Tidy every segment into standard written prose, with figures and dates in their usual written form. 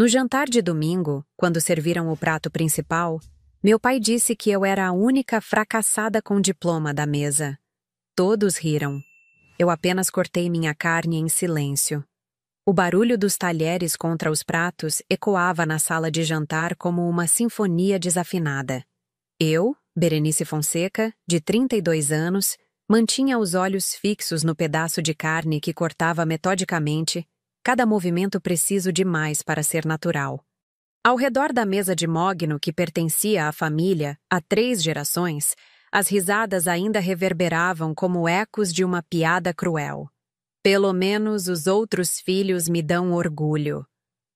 No jantar de domingo, quando serviram o prato principal, meu pai disse que eu era a única fracassada com diploma da mesa. Todos riram. Eu apenas cortei minha carne em silêncio. O barulho dos talheres contra os pratos ecoava na sala de jantar como uma sinfonia desafinada. Eu, Berenice Fonseca, de 32 anos, mantinha os olhos fixos no pedaço de carne que cortava metodicamente, cada movimento preciso demais para ser natural. Ao redor da mesa de mogno que pertencia à família há 3 gerações, as risadas ainda reverberavam como ecos de uma piada cruel. Pelo menos os outros filhos me dão orgulho,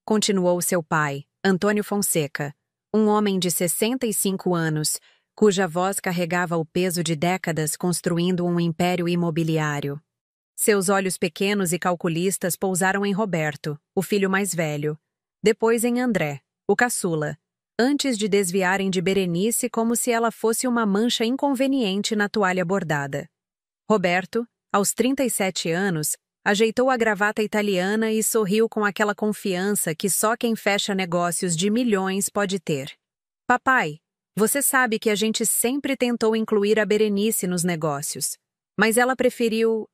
continuou seu pai, Antônio Fonseca, um homem de 65 anos, cuja voz carregava o peso de décadas construindo um império imobiliário. Seus olhos pequenos e calculistas pousaram em Roberto, o filho mais velho, depois em André, o caçula, antes de desviarem de Berenice como se ela fosse uma mancha inconveniente na toalha bordada. Roberto, aos 37 anos, ajeitou a gravata italiana e sorriu com aquela confiança que só quem fecha negócios de milhões pode ter. Papai, você sabe que a gente sempre tentou incluir a Berenice nos negócios, mas ela preferiu...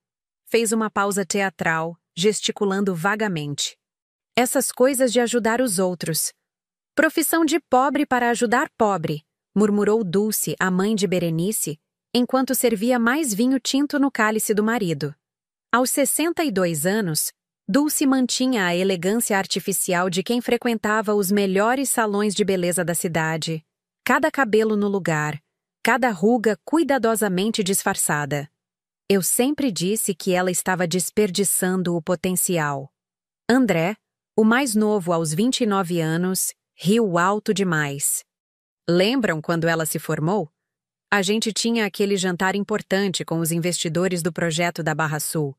Fez uma pausa teatral, gesticulando vagamente. Essas coisas de ajudar os outros. Profissão de pobre para ajudar pobre, murmurou Dulce, a mãe de Berenice, enquanto servia mais vinho tinto no cálice do marido. Aos 62 anos, Dulce mantinha a elegância artificial de quem frequentava os melhores salões de beleza da cidade, cada cabelo no lugar, cada ruga cuidadosamente disfarçada. Eu sempre disse que ela estava desperdiçando o potencial. André, o mais novo aos 29 anos, riu alto demais. Lembram quando ela se formou? A gente tinha aquele jantar importante com os investidores do projeto da Barra Sul.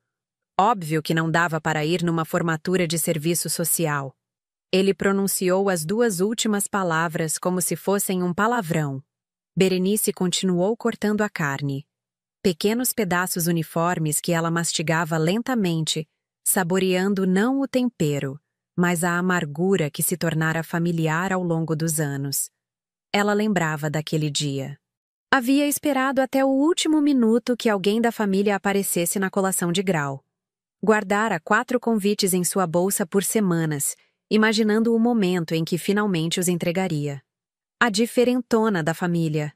Óbvio que não dava para ir numa formatura de serviço social. Ele pronunciou as 2 últimas palavras como se fossem um palavrão. Berenice continuou cortando a carne. Pequenos pedaços uniformes que ela mastigava lentamente, saboreando não o tempero, mas a amargura que se tornara familiar ao longo dos anos. Ela lembrava daquele dia. Havia esperado até o último minuto que alguém da família aparecesse na colação de grau. Guardara 4 convites em sua bolsa por semanas, imaginando o momento em que finalmente os entregaria. A diferentona da família,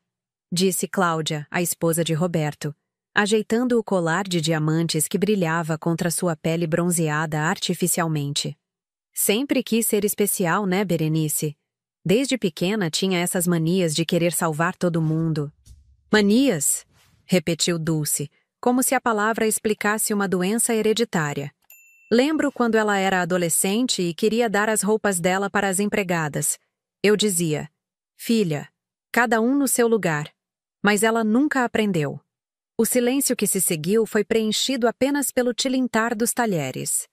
disse Cláudia, a esposa de Roberto, ajeitando o colar de diamantes que brilhava contra sua pele bronzeada artificialmente. Sempre quis ser especial, né, Berenice? Desde pequena tinha essas manias de querer salvar todo mundo. Manias? Repetiu Dulce, como se a palavra explicasse uma doença hereditária. Lembro quando ela era adolescente e queria dar as roupas dela para as empregadas. Eu dizia, filha, cada um no seu lugar. Mas ela nunca aprendeu. O silêncio que se seguiu foi preenchido apenas pelo tilintar dos talheres.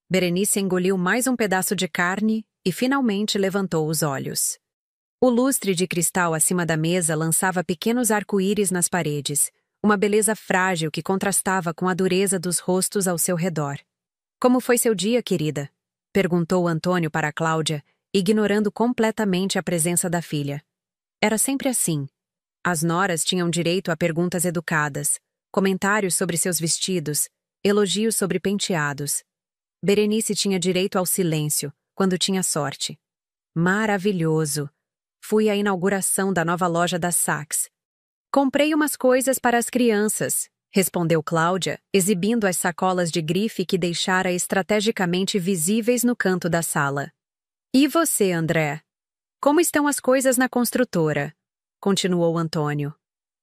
Berenice engoliu mais um pedaço de carne e finalmente levantou os olhos. O lustre de cristal acima da mesa lançava pequenos arco-íris nas paredes, uma beleza frágil que contrastava com a dureza dos rostos ao seu redor. Como foi seu dia, querida? Perguntou Antônio para Cláudia, ignorando completamente a presença da filha. Era sempre assim. As noras tinham direito a perguntas educadas, comentários sobre seus vestidos, elogios sobre penteados. Berenice tinha direito ao silêncio, quando tinha sorte. Maravilhoso! Fui à inauguração da nova loja da Saks. Comprei umas coisas para as crianças, respondeu Cláudia, exibindo as sacolas de grife que deixara estrategicamente visíveis no canto da sala. E você, André? Como estão as coisas na construtora? Continuou Antônio.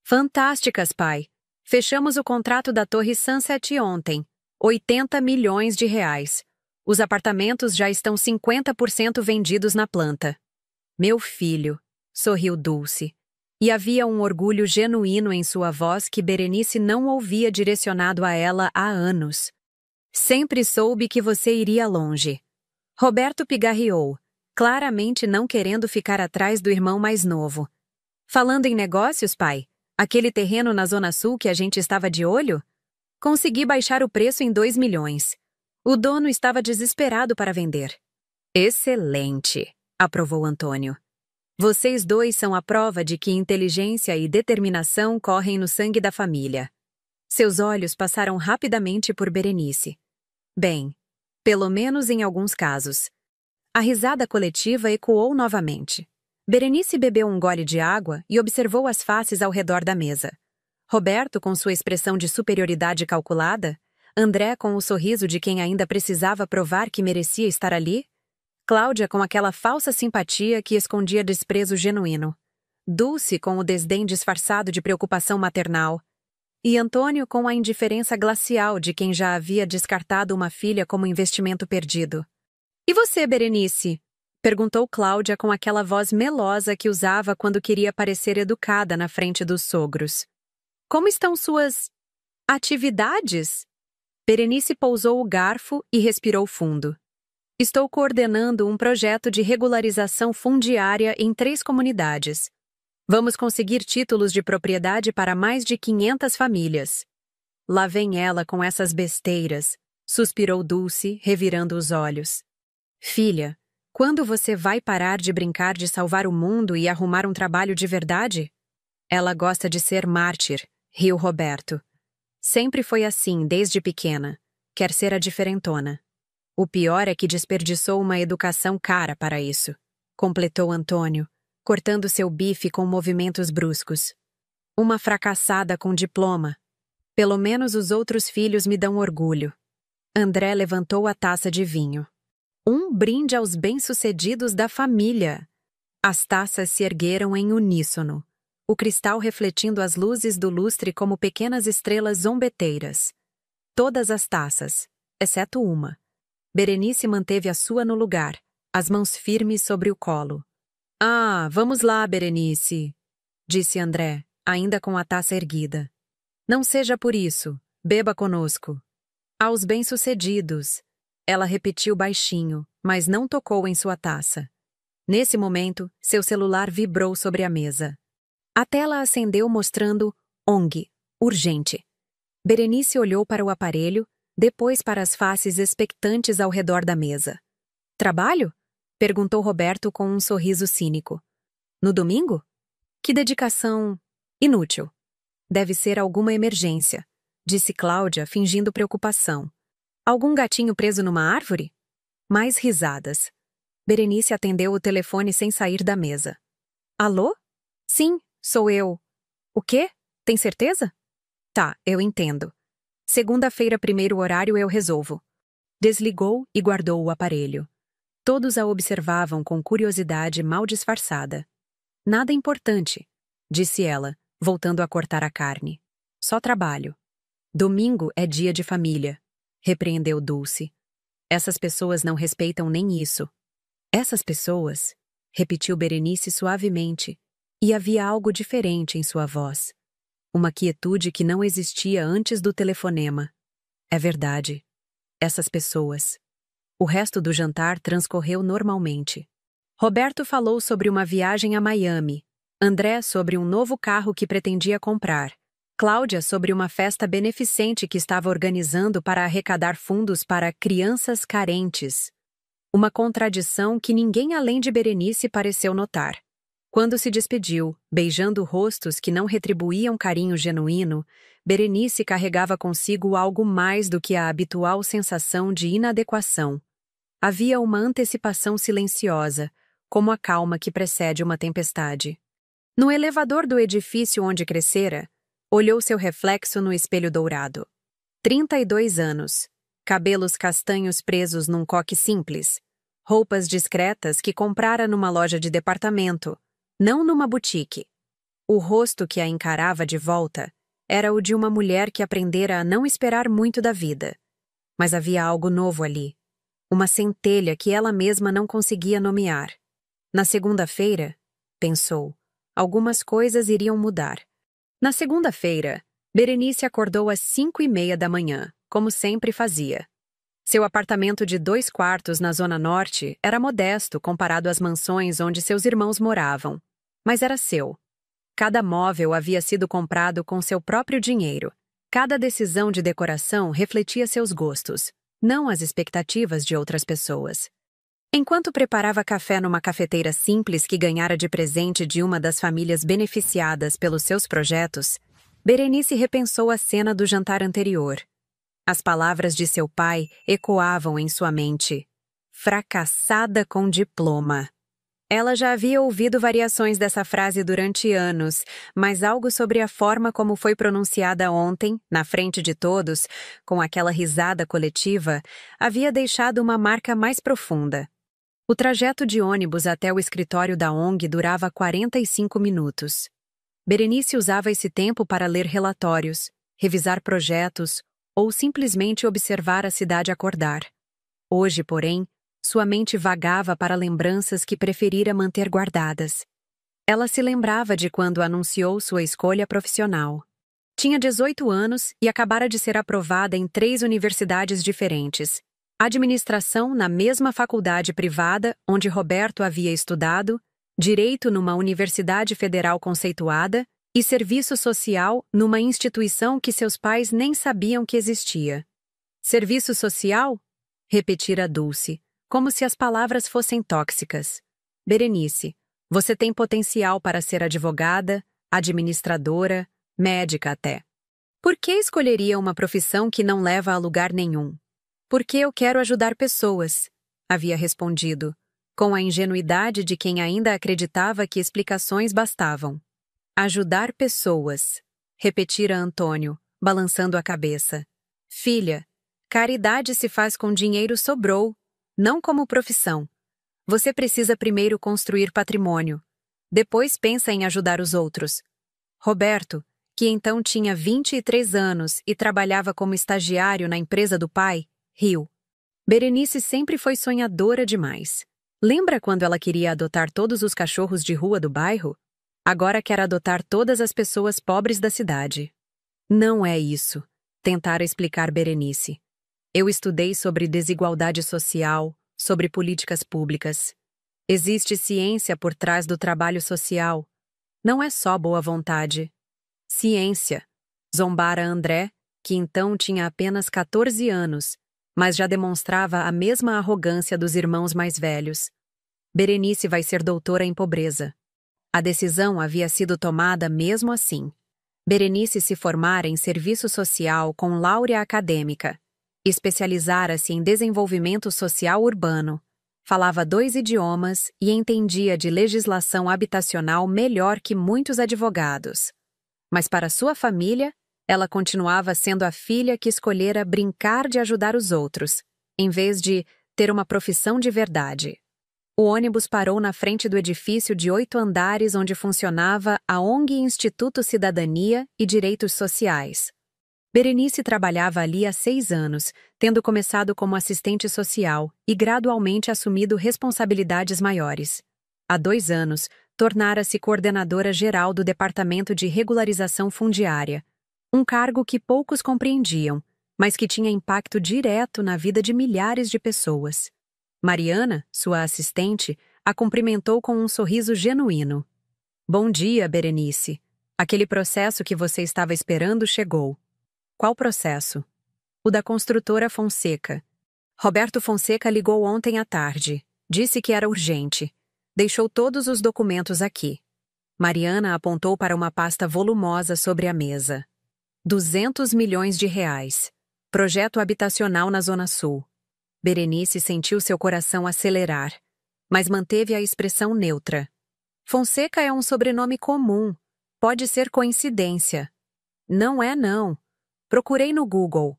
Fantásticas, pai. Fechamos o contrato da Torre Sunset ontem. 80 milhões de reais. Os apartamentos já estão 50% vendidos na planta. Meu filho, sorriu Dulce. E havia um orgulho genuíno em sua voz que Berenice não ouvia direcionado a ela há anos. Sempre soube que você iria longe. Roberto pigarreou, claramente não querendo ficar atrás do irmão mais novo. Falando em negócios, pai, aquele terreno na Zona Sul que a gente estava de olho? Consegui baixar o preço em 2 milhões. O dono estava desesperado para vender. Excelente, aprovou Antônio. Vocês dois são a prova de que inteligência e determinação correm no sangue da família. Seus olhos passaram rapidamente por Berenice. Bem, pelo menos em alguns casos. A risada coletiva ecoou novamente. Berenice bebeu um gole de água e observou as faces ao redor da mesa. Roberto com sua expressão de superioridade calculada, André com o sorriso de quem ainda precisava provar que merecia estar ali, Cláudia com aquela falsa simpatia que escondia desprezo genuíno, Dulce com o desdém disfarçado de preocupação maternal, e Antônio com a indiferença glacial de quem já havia descartado uma filha como investimento perdido. "E você, Berenice?" perguntou Cláudia com aquela voz melosa que usava quando queria parecer educada na frente dos sogros. "Como estão suas atividades?" Berenice pousou o garfo e respirou fundo. "Estou coordenando um projeto de regularização fundiária em 3 comunidades. Vamos conseguir títulos de propriedade para mais de 500 famílias." "Lá vem ela com essas besteiras", suspirou Dulce, revirando os olhos. "Filha, quando você vai parar de brincar de salvar o mundo e arrumar um trabalho de verdade?" "Ela gosta de ser mártir", riu Roberto. "Sempre foi assim, desde pequena. Quer ser a diferentona. O pior é que desperdiçou uma educação cara para isso", completou Antônio, cortando seu bife com movimentos bruscos. "Uma fracassada com diploma. Pelo menos os outros filhos me dão orgulho." André levantou a taça de vinho. "Um brinde aos bem-sucedidos da família." As taças se ergueram em uníssono, o cristal refletindo as luzes do lustre como pequenas estrelas zombeteiras. Todas as taças, exceto uma. Berenice manteve a sua no lugar, as mãos firmes sobre o colo. "Ah, vamos lá, Berenice", disse André, ainda com a taça erguida. "Não seja por isso, beba conosco." "Aos bem-sucedidos", ela repetiu baixinho, mas não tocou em sua taça. Nesse momento, seu celular vibrou sobre a mesa. A tela acendeu mostrando ONG, urgente. Berenice olhou para o aparelho, depois para as faces expectantes ao redor da mesa. "Trabalho?" perguntou Roberto com um sorriso cínico. "No domingo? Que dedicação inútil. Deve ser alguma emergência", disse Cláudia, fingindo preocupação. "Algum gatinho preso numa árvore?" Mais risadas. Berenice atendeu o telefone sem sair da mesa. "Alô? Sim, sou eu." "O quê? Tem certeza?" "Tá, eu entendo. Segunda-feira, primeiro horário, eu resolvo." Desligou e guardou o aparelho. Todos a observavam com curiosidade mal disfarçada. "Nada importante", disse ela, voltando a cortar a carne. "Só trabalho." "Domingo é dia de família", repreendeu Dulce. "Essas pessoas não respeitam nem isso." "Essas pessoas", repetiu Berenice suavemente, e havia algo diferente em sua voz. Uma quietude que não existia antes do telefonema. "É verdade. Essas pessoas." O resto do jantar transcorreu normalmente. Roberto falou sobre uma viagem a Miami, André sobre um novo carro que pretendia comprar, Cláudia sobre uma festa beneficente que estava organizando para arrecadar fundos para crianças carentes. Uma contradição que ninguém além de Berenice pareceu notar. Quando se despediu, beijando rostos que não retribuíam carinho genuíno, Berenice carregava consigo algo mais do que a habitual sensação de inadequação. Havia uma antecipação silenciosa, como a calma que precede uma tempestade. No elevador do edifício onde crescera, olhou seu reflexo no espelho dourado. 32 anos, cabelos castanhos presos num coque simples, roupas discretas que comprara numa loja de departamento, não numa boutique. O rosto que a encarava de volta era o de uma mulher que aprendera a não esperar muito da vida. Mas havia algo novo ali. Uma centelha que ela mesma não conseguia nomear. Na segunda-feira, pensou, algumas coisas iriam mudar. Na segunda-feira, Berenice acordou às 5:30 da manhã, como sempre fazia. Seu apartamento de 2 quartos na Zona Norte era modesto comparado às mansões onde seus irmãos moravam, mas era seu. Cada móvel havia sido comprado com seu próprio dinheiro. Cada decisão de decoração refletia seus gostos, não as expectativas de outras pessoas. Enquanto preparava café numa cafeteira simples que ganhara de presente de uma das famílias beneficiadas pelos seus projetos, Berenice repensou a cena do jantar anterior. As palavras de seu pai ecoavam em sua mente. Fracassada com diploma. Ela já havia ouvido variações dessa frase durante anos, mas algo sobre a forma como foi pronunciada ontem, na frente de todos, com aquela risada coletiva, havia deixado uma marca mais profunda. O trajeto de ônibus até o escritório da ONG durava 45 minutos. Berenice usava esse tempo para ler relatórios, revisar projetos ou simplesmente observar a cidade acordar. Hoje, porém, sua mente vagava para lembranças que preferira manter guardadas. Ela se lembrava de quando anunciou sua escolha profissional. Tinha 18 anos e acabara de ser aprovada em 3 universidades diferentes. Administração na mesma faculdade privada onde Roberto havia estudado, Direito numa universidade federal conceituada e Serviço Social numa instituição que seus pais nem sabiam que existia. Serviço Social? Repetira Dulce, como se as palavras fossem tóxicas. Berenice, você tem potencial para ser advogada, administradora, médica até. Por que escolheria uma profissão que não leva a lugar nenhum? Porque eu quero ajudar pessoas, havia respondido, com a ingenuidade de quem ainda acreditava que explicações bastavam. Ajudar pessoas, repetira Antônio, balançando a cabeça. Filha, caridade se faz com dinheiro sobrou, não como profissão. Você precisa primeiro construir patrimônio. Depois pensa em ajudar os outros. Roberto, que então tinha 23 anos e trabalhava como estagiário na empresa do pai, riu. Berenice sempre foi sonhadora demais. Lembra quando ela queria adotar todos os cachorros de rua do bairro? Agora quer adotar todas as pessoas pobres da cidade. Não é isso, tentara explicar Berenice. Eu estudei sobre desigualdade social, sobre políticas públicas. Existe ciência por trás do trabalho social. Não é só boa vontade. Ciência, zombara André, que então tinha apenas 14 anos, mas já demonstrava a mesma arrogância dos irmãos mais velhos. Berenice vai ser doutora em pobreza. A decisão havia sido tomada mesmo assim. Berenice se formara em serviço social com láurea acadêmica. Especializara-se em desenvolvimento social urbano. Falava 2 idiomas e entendia de legislação habitacional melhor que muitos advogados. Mas para sua família, ela continuava sendo a filha que escolhera brincar de ajudar os outros, em vez de ter uma profissão de verdade. O ônibus parou na frente do edifício de 8 andares onde funcionava a ONG Instituto Cidadania e Direitos Sociais. Berenice trabalhava ali há 6 anos, tendo começado como assistente social e gradualmente assumido responsabilidades maiores. Há 2 anos, tornara-se coordenadora geral do Departamento de Regularização Fundiária, um cargo que poucos compreendiam, mas que tinha impacto direto na vida de milhares de pessoas. Mariana, sua assistente, a cumprimentou com um sorriso genuíno. Bom dia, Berenice. Aquele processo que você estava esperando chegou. Qual processo? O da construtora Fonseca. Roberto Fonseca ligou ontem à tarde. Disse que era urgente. Deixou todos os documentos aqui. Mariana apontou para uma pasta volumosa sobre a mesa. 200 milhões de reais. Projeto habitacional na Zona Sul. Berenice sentiu seu coração acelerar, mas manteve a expressão neutra. Fonseca é um sobrenome comum. Pode ser coincidência. Não é, não. Procurei no Google.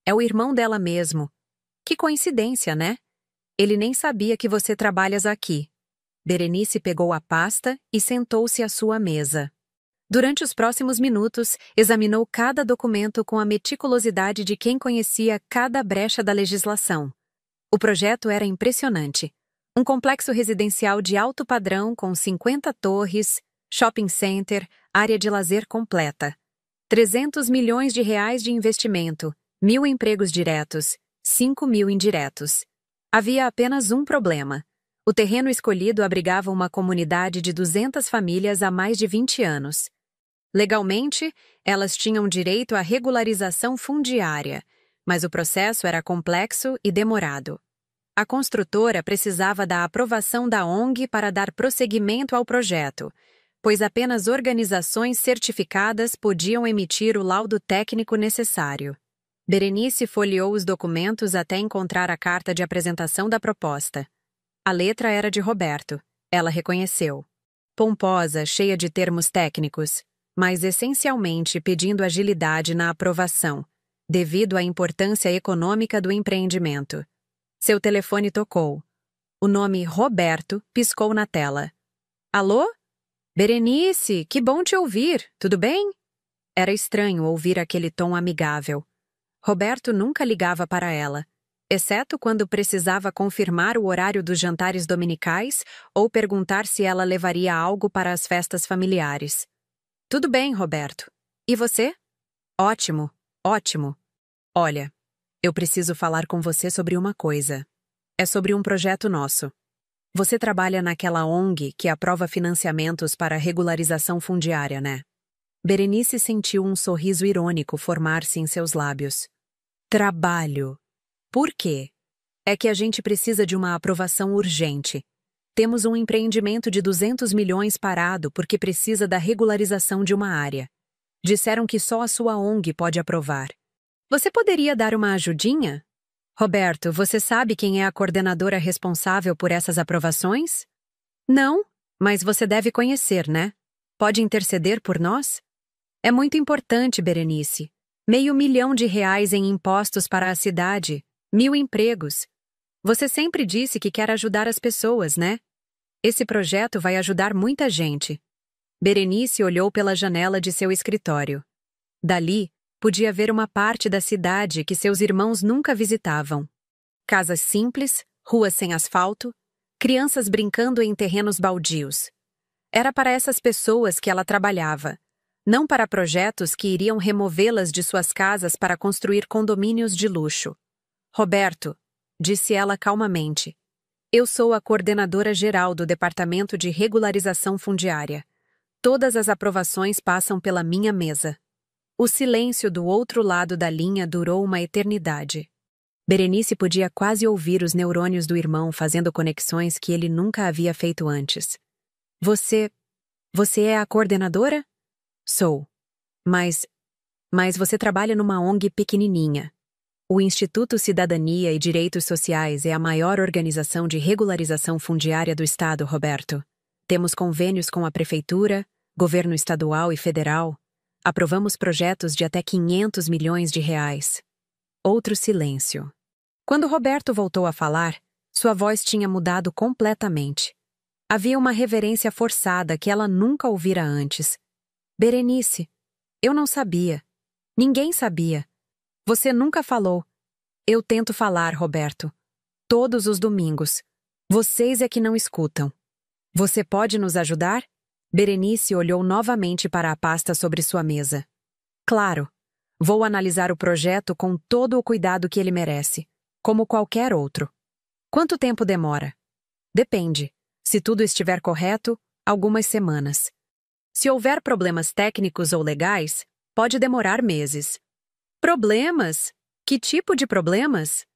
É o irmão dela mesmo. Que coincidência, né? Ele nem sabia que você trabalhas aqui. Berenice pegou a pasta e sentou-se à sua mesa. Durante os próximos minutos, examinou cada documento com a meticulosidade de quem conhecia cada brecha da legislação. O projeto era impressionante. Um complexo residencial de alto padrão com 50 torres, shopping center, área de lazer completa. 300 milhões de reais de investimento, 1.000 empregos diretos, 5.000 indiretos. Havia apenas um problema. O terreno escolhido abrigava uma comunidade de 200 famílias há mais de 20 anos. Legalmente, elas tinham direito à regularização fundiária, mas o processo era complexo e demorado. A construtora precisava da aprovação da ONG para dar prosseguimento ao projeto, pois apenas organizações certificadas podiam emitir o laudo técnico necessário. Berenice folheou os documentos até encontrar a carta de apresentação da proposta. A letra era de Roberto. Ela reconheceu. Pomposa, cheia de termos técnicos, mas essencialmente pedindo agilidade na aprovação, devido à importância econômica do empreendimento. Seu telefone tocou. O nome Roberto piscou na tela. Alô? Berenice, que bom te ouvir, tudo bem? Era estranho ouvir aquele tom amigável. Roberto nunca ligava para ela, exceto quando precisava confirmar o horário dos jantares dominicais ou perguntar se ela levaria algo para as festas familiares. Tudo bem, Roberto. E você? Ótimo, ótimo. Olha, eu preciso falar com você sobre uma coisa. É sobre um projeto nosso. Você trabalha naquela ONG que aprova financiamentos para regularização fundiária, né? Berenice sentiu um sorriso irônico formar-se em seus lábios. Trabalho. Por quê? É que a gente precisa de uma aprovação urgente. Temos um empreendimento de 200 milhões parado porque precisa da regularização de uma área. Disseram que só a sua ONG pode aprovar. Você poderia dar uma ajudinha? Roberto, você sabe quem é a coordenadora responsável por essas aprovações? Não, mas você deve conhecer, né? Pode interceder por nós? É muito importante, Berenice. R$500 milhão em impostos para a cidade, 1.000 empregos. Você sempre disse que quer ajudar as pessoas, né? Esse projeto vai ajudar muita gente. Berenice olhou pela janela de seu escritório. Dali, podia ver uma parte da cidade que seus irmãos nunca visitavam. Casas simples, ruas sem asfalto, crianças brincando em terrenos baldios. Era para essas pessoas que ela trabalhava, não para projetos que iriam removê-las de suas casas para construir condomínios de luxo. Roberto, disse ela calmamente, eu sou a coordenadora geral do Departamento de Regularização Fundiária. Todas as aprovações passam pela minha mesa. O silêncio do outro lado da linha durou uma eternidade. Berenice podia quase ouvir os neurônios do irmão fazendo conexões que ele nunca havia feito antes. Você é a coordenadora? Sou. Mas você trabalha numa ONG pequenininha. O Instituto Cidadania e Direitos Sociais é a maior organização de regularização fundiária do estado, Roberto. Temos convênios com a prefeitura, governo estadual e federal. Aprovamos projetos de até R$500 milhões. Outro silêncio. Quando Roberto voltou a falar, sua voz tinha mudado completamente. Havia uma reverência forçada que ela nunca ouvira antes. Berenice, eu não sabia. Ninguém sabia. Você nunca falou. Eu tento falar, Roberto. Todos os domingos. Vocês é que não escutam. Você pode nos ajudar? Berenice olhou novamente para a pasta sobre sua mesa. Claro. Vou analisar o projeto com todo o cuidado que ele merece, como qualquer outro. Quanto tempo demora? Depende. Se tudo estiver correto, algumas semanas. Se houver problemas técnicos ou legais, pode demorar meses. Problemas? Que tipo de problemas?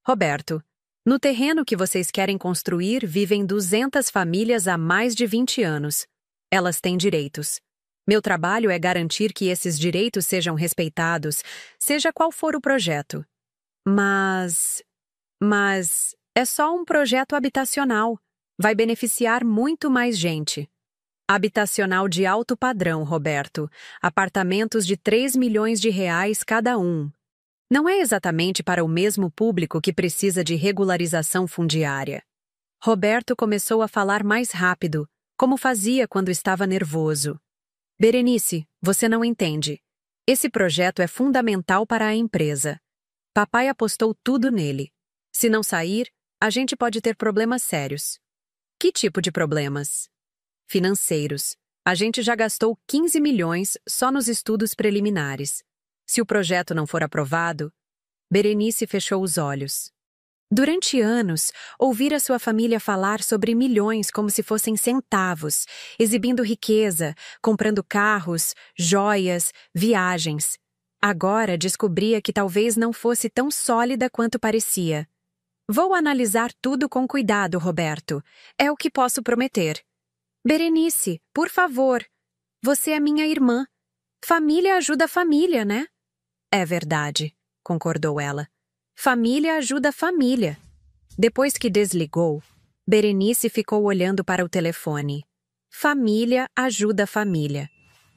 Roberto, no terreno que vocês querem construir vivem 200 famílias há mais de 20 anos. Elas têm direitos. Meu trabalho é garantir que esses direitos sejam respeitados, seja qual for o projeto. Mas é só um projeto habitacional. Vai beneficiar muito mais gente. Habitacional de alto padrão, Roberto. Apartamentos de R$3 milhões cada um. Não é exatamente para o mesmo público que precisa de regularização fundiária. Roberto começou a falar mais rápido, como fazia quando estava nervoso. Berenice, você não entende. Esse projeto é fundamental para a empresa. Papai apostou tudo nele. Se não sair, a gente pode ter problemas sérios. Que tipo de problemas? Financeiros. A gente já gastou 15 milhões só nos estudos preliminares. Se o projeto não for aprovado... Berenice fechou os olhos. Durante anos, ouvira sua família falar sobre milhões como se fossem centavos, exibindo riqueza, comprando carros, joias, viagens. Agora descobria que talvez não fosse tão sólida quanto parecia. Vou analisar tudo com cuidado, Roberto. É o que posso prometer. Berenice, por favor. Você é minha irmã. Família ajuda família, né? É verdade, concordou ela. Família ajuda família. Depois que desligou, Berenice ficou olhando para o telefone. Família ajuda família.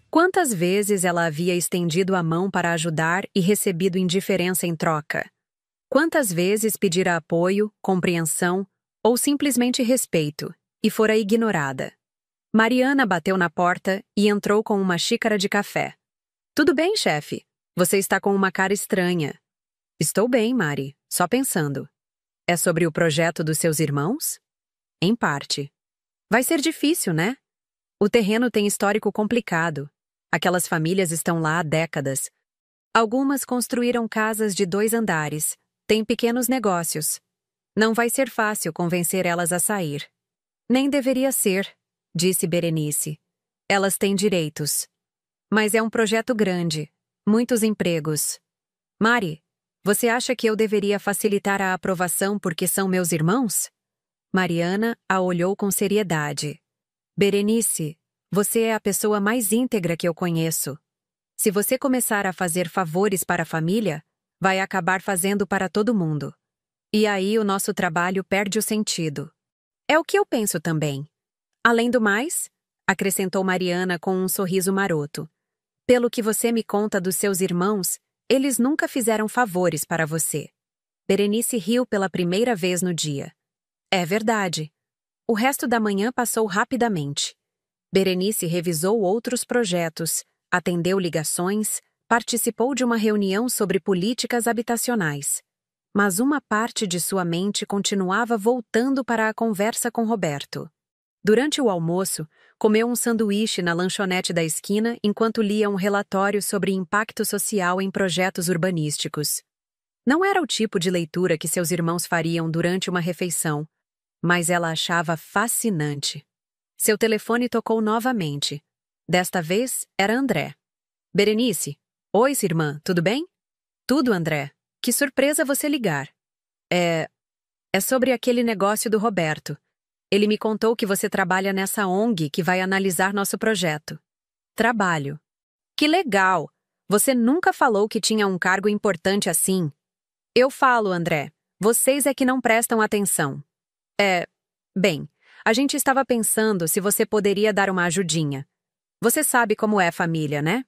Quantas vezes ela havia estendido a mão para ajudar e recebido indiferença em troca? Quantas vezes pedira apoio, compreensão ou simplesmente respeito e fora ignorada? Mariana bateu na porta e entrou com uma xícara de café. Tudo bem, chefe? Você está com uma cara estranha. Estou bem, Mari, só pensando. É sobre o projeto dos seus irmãos? Em parte. Vai ser difícil, né? O terreno tem histórico complicado. Aquelas famílias estão lá há décadas. Algumas construíram casas de 2 andares, têm pequenos negócios. Não vai ser fácil convencer elas a sair. Nem deveria ser, disse Berenice. Elas têm direitos. Mas é um projeto grande, muitos empregos. Mari, você acha que eu deveria facilitar a aprovação porque são meus irmãos? Mariana a olhou com seriedade. Berenice, você é a pessoa mais íntegra que eu conheço. Se você começar a fazer favores para a família, vai acabar fazendo para todo mundo. E aí o nosso trabalho perde o sentido. É o que eu penso também. Além do mais, acrescentou Mariana com um sorriso maroto, pelo que você me conta dos seus irmãos, eles nunca fizeram favores para você. Berenice riu pela primeira vez no dia. É verdade. O resto da manhã passou rapidamente. Berenice revisou outros projetos, atendeu ligações, participou de uma reunião sobre políticas habitacionais. Mas uma parte de sua mente continuava voltando para a conversa com Roberto. Durante o almoço, comeu um sanduíche na lanchonete da esquina enquanto lia um relatório sobre impacto social em projetos urbanísticos. Não era o tipo de leitura que seus irmãos fariam durante uma refeição, mas ela achava fascinante. Seu telefone tocou novamente. Desta vez, era André. Berenice. Oi, irmã, tudo bem? Tudo, André. Que surpresa você ligar. É sobre aquele negócio do Roberto. Ele me contou que você trabalha nessa ONG que vai analisar nosso projeto. Trabalho. Que legal! Você nunca falou que tinha um cargo importante assim. Eu falo, André. Vocês é que não prestam atenção. Bem, a gente estava pensando se você poderia dar uma ajudinha. Você sabe como é família, né?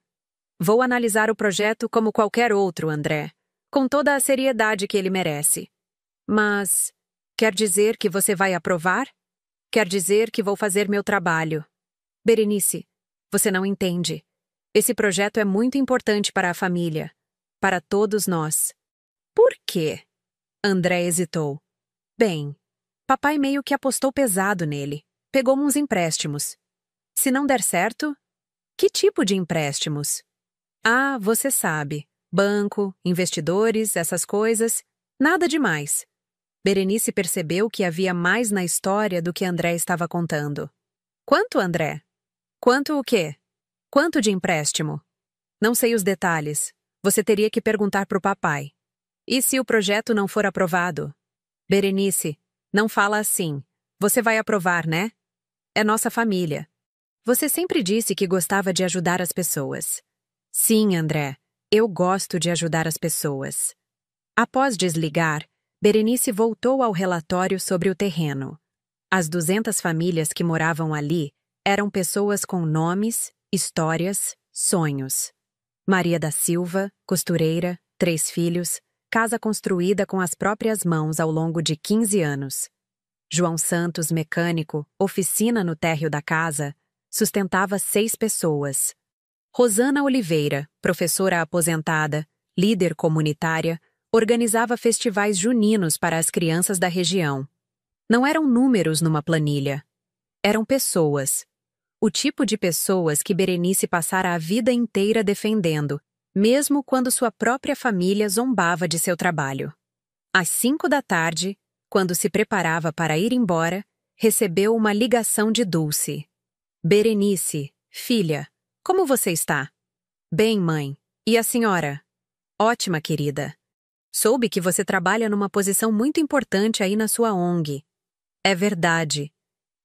Vou analisar o projeto como qualquer outro, André, com toda a seriedade que ele merece. Mas quer dizer que você vai aprovar? Quer dizer que vou fazer meu trabalho. Berenice, você não entende. Esse projeto é muito importante para a família, para todos nós. Por quê? André hesitou. Bem, papai meio que apostou pesado nele. Pegou uns empréstimos. Se não der certo? Que tipo de empréstimos? Ah, você sabe. Banco, investidores, essas coisas. Nada demais. Berenice percebeu que havia mais na história do que André estava contando. Quanto, André? Quanto o quê? Quanto de empréstimo? Não sei os detalhes. Você teria que perguntar para o papai. E se o projeto não for aprovado? Berenice, não fala assim. Você vai aprovar, né? É nossa família. Você sempre disse que gostava de ajudar as pessoas. Sim, André. Eu gosto de ajudar as pessoas. Após desligar, Berenice voltou ao relatório sobre o terreno. As 200 famílias que moravam ali eram pessoas com nomes, histórias, sonhos. Maria da Silva, costureira, 3 filhos, casa construída com as próprias mãos ao longo de 15 anos. João Santos, mecânico, oficina no térreo da casa, sustentava 6 pessoas. Rosana Oliveira, professora aposentada, líder comunitária, organizava festivais juninos para as crianças da região. Não eram números numa planilha. Eram pessoas. O tipo de pessoas que Berenice passara a vida inteira defendendo, mesmo quando sua própria família zombava de seu trabalho. Às 5 da tarde, quando se preparava para ir embora, recebeu uma ligação de Dulce. Berenice, filha, como você está? Bem, mãe. E a senhora? Ótima, querida. Soube que você trabalha numa posição muito importante aí na sua ONG. É verdade.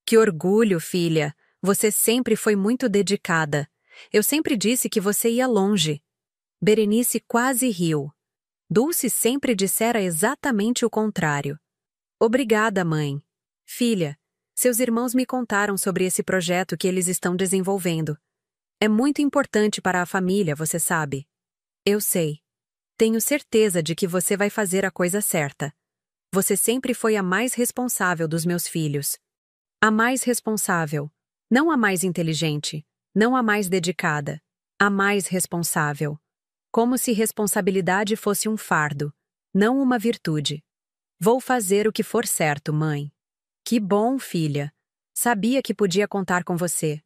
Que orgulho, filha. Você sempre foi muito dedicada. Eu sempre disse que você ia longe. Berenice quase riu. Dulce sempre dissera exatamente o contrário. Obrigada, mãe. Filha, seus irmãos me contaram sobre esse projeto que eles estão desenvolvendo. É muito importante para a família, você sabe. Eu sei. Tenho certeza de que você vai fazer a coisa certa. Você sempre foi a mais responsável dos meus filhos. A mais responsável. Não a mais inteligente. Não a mais dedicada. A mais responsável. Como se responsabilidade fosse um fardo, não uma virtude. Vou fazer o que for certo, mãe. Que bom, filha. Sabia que podia contar com você.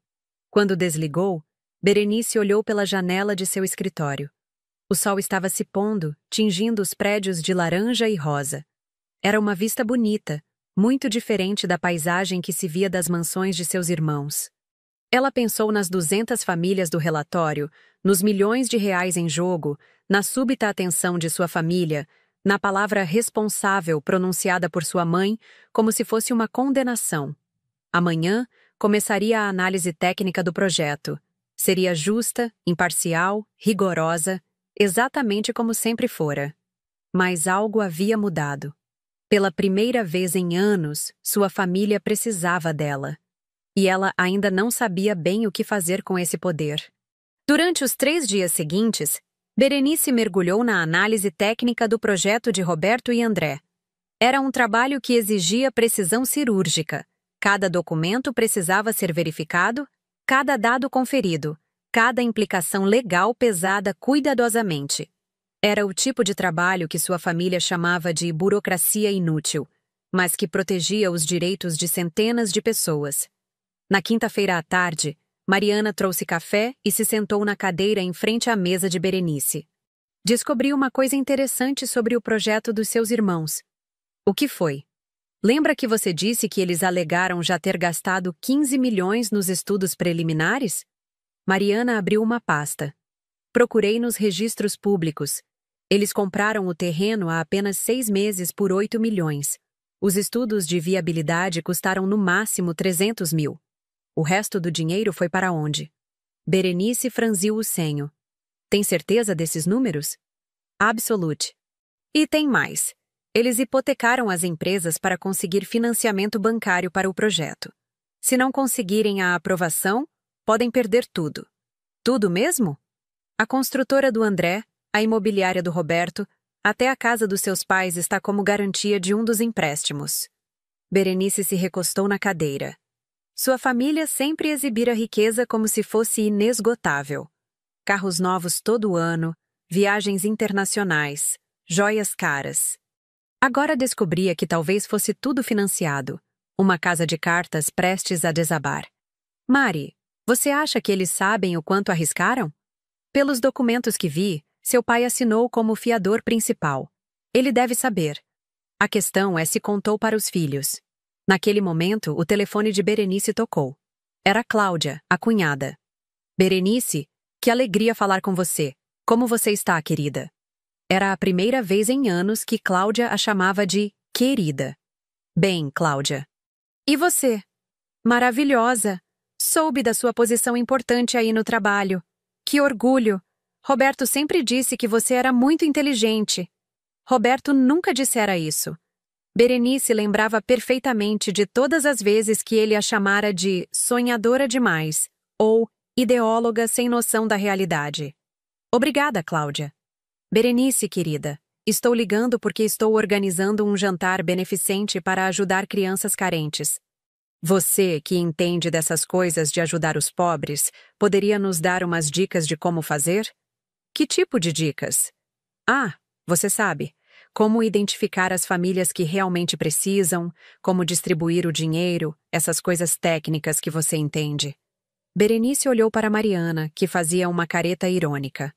Quando desligou, Berenice olhou pela janela de seu escritório. O sol estava se pondo, tingindo os prédios de laranja e rosa. Era uma vista bonita, muito diferente da paisagem que se via das mansões de seus irmãos. Ela pensou nas 200 famílias do relatório, nos milhões de reais em jogo, na súbita atenção de sua família, na palavra responsável pronunciada por sua mãe como se fosse uma condenação. Amanhã começaria a análise técnica do projeto. Seria justa, imparcial, rigorosa, exatamente como sempre fora. Mas algo havia mudado. Pela primeira vez em anos, sua família precisava dela. E ela ainda não sabia bem o que fazer com esse poder. Durante os 3 dias seguintes, Berenice mergulhou na análise técnica do projeto de Roberto e André. Era um trabalho que exigia precisão cirúrgica. Cada documento precisava ser verificado, cada dado conferido, cada implicação legal pesada cuidadosamente. Era o tipo de trabalho que sua família chamava de burocracia inútil, mas que protegia os direitos de centenas de pessoas. Na quinta-feira à tarde, Mariana trouxe café e se sentou na cadeira em frente à mesa de Berenice. Descobriu uma coisa interessante sobre o projeto dos seus irmãos. O que foi? Lembra que você disse que eles alegaram já ter gastado 15 milhões nos estudos preliminares? Mariana abriu uma pasta. Procurei nos registros públicos. Eles compraram o terreno há apenas 6 meses por 8 milhões. Os estudos de viabilidade custaram no máximo 300 mil. O resto do dinheiro foi para onde? Berenice franziu o senho. Tem certeza desses números? Absolute. E tem mais. Eles hipotecaram as empresas para conseguir financiamento bancário para o projeto. Se não conseguirem a aprovação, podem perder tudo. Tudo mesmo? A construtora do André, a imobiliária do Roberto, até a casa dos seus pais está como garantia de um dos empréstimos. Berenice se recostou na cadeira. Sua família sempre exibira riqueza como se fosse inesgotável. Carros novos todo ano, viagens internacionais, joias caras. Agora descobria que talvez fosse tudo financiado, uma casa de cartas prestes a desabar. Mari, você acha que eles sabem o quanto arriscaram? Pelos documentos que vi, seu pai assinou como fiador principal. Ele deve saber. A questão é se contou para os filhos. Naquele momento, o telefone de Berenice tocou. Era Cláudia, a cunhada. Berenice, que alegria falar com você. Como você está, querida? Era a primeira vez em anos que Cláudia a chamava de querida. Bem, Cláudia. E você? Maravilhosa. Soube da sua posição importante aí no trabalho. Que orgulho. Roberto sempre disse que você era muito inteligente. Roberto nunca dissera isso. Berenice lembrava perfeitamente de todas as vezes que ele a chamara de sonhadora demais ou ideóloga sem noção da realidade. Obrigada, Cláudia. Berenice, querida, estou ligando porque estou organizando um jantar beneficente para ajudar crianças carentes. Você, que entende dessas coisas de ajudar os pobres, poderia nos dar umas dicas de como fazer? Que tipo de dicas? Ah, você sabe. Como identificar as famílias que realmente precisam, como distribuir o dinheiro, essas coisas técnicas que você entende. Berenice olhou para Mariana, que fazia uma careta irônica.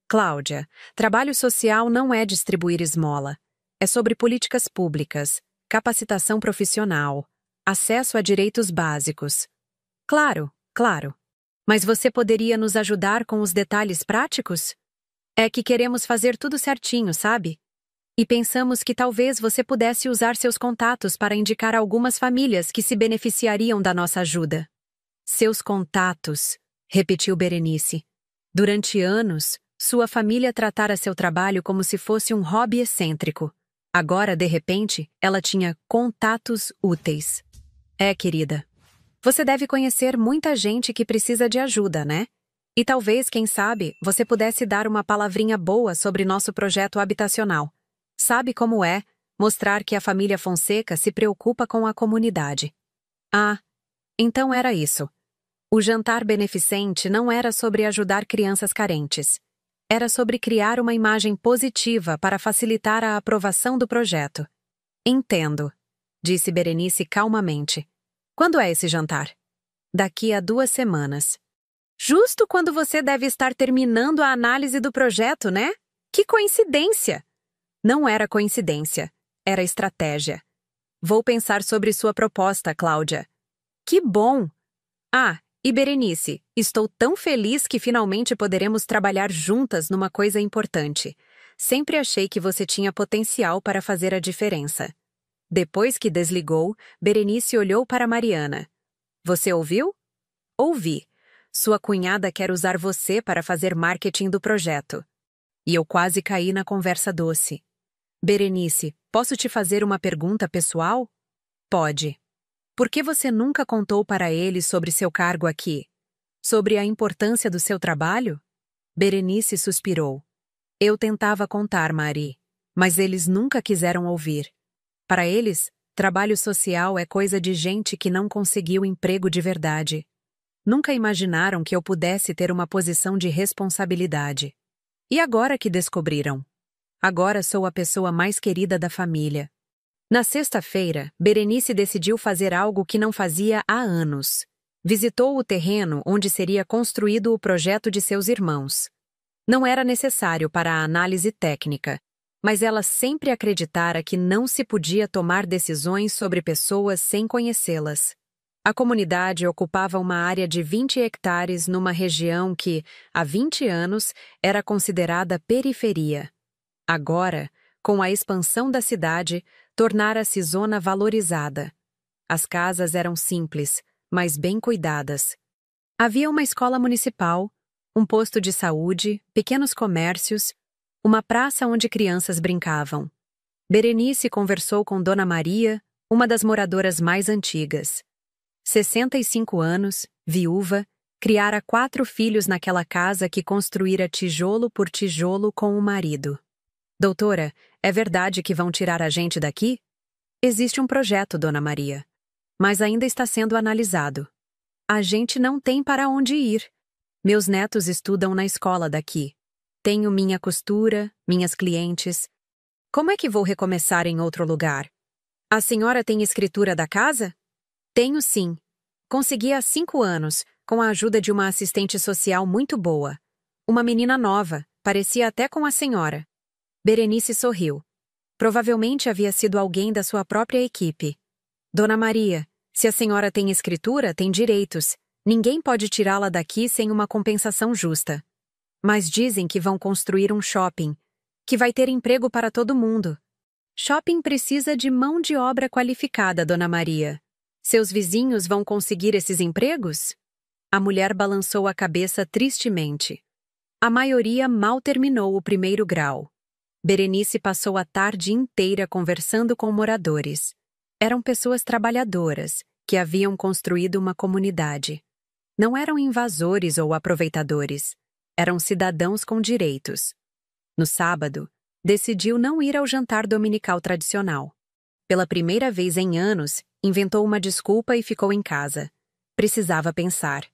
Cláudia, trabalho social não é distribuir esmola. É sobre políticas públicas, capacitação profissional, acesso a direitos básicos. Claro, claro. Mas você poderia nos ajudar com os detalhes práticos? É que queremos fazer tudo certinho, sabe? E pensamos que talvez você pudesse usar seus contatos para indicar algumas famílias que se beneficiariam da nossa ajuda. Seus contatos, repetiu Berenice. Durante anos, sua família tratara seu trabalho como se fosse um hobby excêntrico. Agora, de repente, ela tinha contatos úteis. Querida, você deve conhecer muita gente que precisa de ajuda, né? E talvez, quem sabe, você pudesse dar uma palavrinha boa sobre nosso projeto habitacional. Sabe como é mostrar que a família Fonseca se preocupa com a comunidade. Ah, então era isso. O jantar beneficente não era sobre ajudar crianças carentes. Era sobre criar uma imagem positiva para facilitar a aprovação do projeto. Entendo, disse Berenice calmamente. Quando é esse jantar? Daqui a 2 semanas. Justo quando você deve estar terminando a análise do projeto, né? Que coincidência! Não era coincidência, era estratégia. Vou pensar sobre sua proposta, Cláudia. Que bom! E Berenice, estou tão feliz que finalmente poderemos trabalhar juntas numa coisa importante. Sempre achei que você tinha potencial para fazer a diferença. Depois que desligou, Berenice olhou para Mariana. Você ouviu? Ouvi. Sua cunhada quer usar você para fazer marketing do projeto. E eu quase caí na conversa doce. Berenice, posso te fazer uma pergunta pessoal? Pode. Por que você nunca contou para eles sobre seu cargo aqui? Sobre a importância do seu trabalho? Berenice suspirou. Eu tentava contar, Mari, mas eles nunca quiseram ouvir. Para eles, trabalho social é coisa de gente que não conseguiu emprego de verdade. Nunca imaginaram que eu pudesse ter uma posição de responsabilidade. E agora que descobriram? Agora sou a pessoa mais querida da família. Na sexta-feira, Berenice decidiu fazer algo que não fazia há anos. Visitou o terreno onde seria construído o projeto de seus irmãos. Não era necessário para a análise técnica, mas ela sempre acreditara que não se podia tomar decisões sobre pessoas sem conhecê-las. A comunidade ocupava uma área de 20 hectares numa região que, há 20 anos, era considerada periferia. Agora, com a expansão da cidade, tornara-se zona valorizada. As casas eram simples, mas bem cuidadas. Havia uma escola municipal, um posto de saúde, pequenos comércios, uma praça onde crianças brincavam. Berenice conversou com Dona Maria, uma das moradoras mais antigas. 65 anos, viúva, criara 4 filhos naquela casa que construíra tijolo por tijolo com o marido. Doutora, é verdade que vão tirar a gente daqui? Existe um projeto, Dona Maria, mas ainda está sendo analisado. A gente não tem para onde ir. Meus netos estudam na escola daqui. Tenho minha costura, minhas clientes. Como é que vou recomeçar em outro lugar? A senhora tem escritura da casa? Tenho sim. Consegui há 5 anos, com a ajuda de uma assistente social muito boa. Uma menina nova, parecia até com a senhora. Berenice sorriu. Provavelmente havia sido alguém da sua própria equipe. Dona Maria, se a senhora tem escritura, tem direitos. Ninguém pode tirá-la daqui sem uma compensação justa. Mas dizem que vão construir um shopping, que vai ter emprego para todo mundo. Shopping precisa de mão de obra qualificada, Dona Maria. Seus vizinhos vão conseguir esses empregos? A mulher balançou a cabeça tristemente. A maioria mal terminou o 1º grau. Berenice passou a tarde inteira conversando com moradores. Eram pessoas trabalhadoras, que haviam construído uma comunidade. Não eram invasores ou aproveitadores. Eram cidadãos com direitos. No sábado, decidiu não ir ao jantar dominical tradicional. Pela primeira vez em anos, inventou uma desculpa e ficou em casa. Precisava pensar.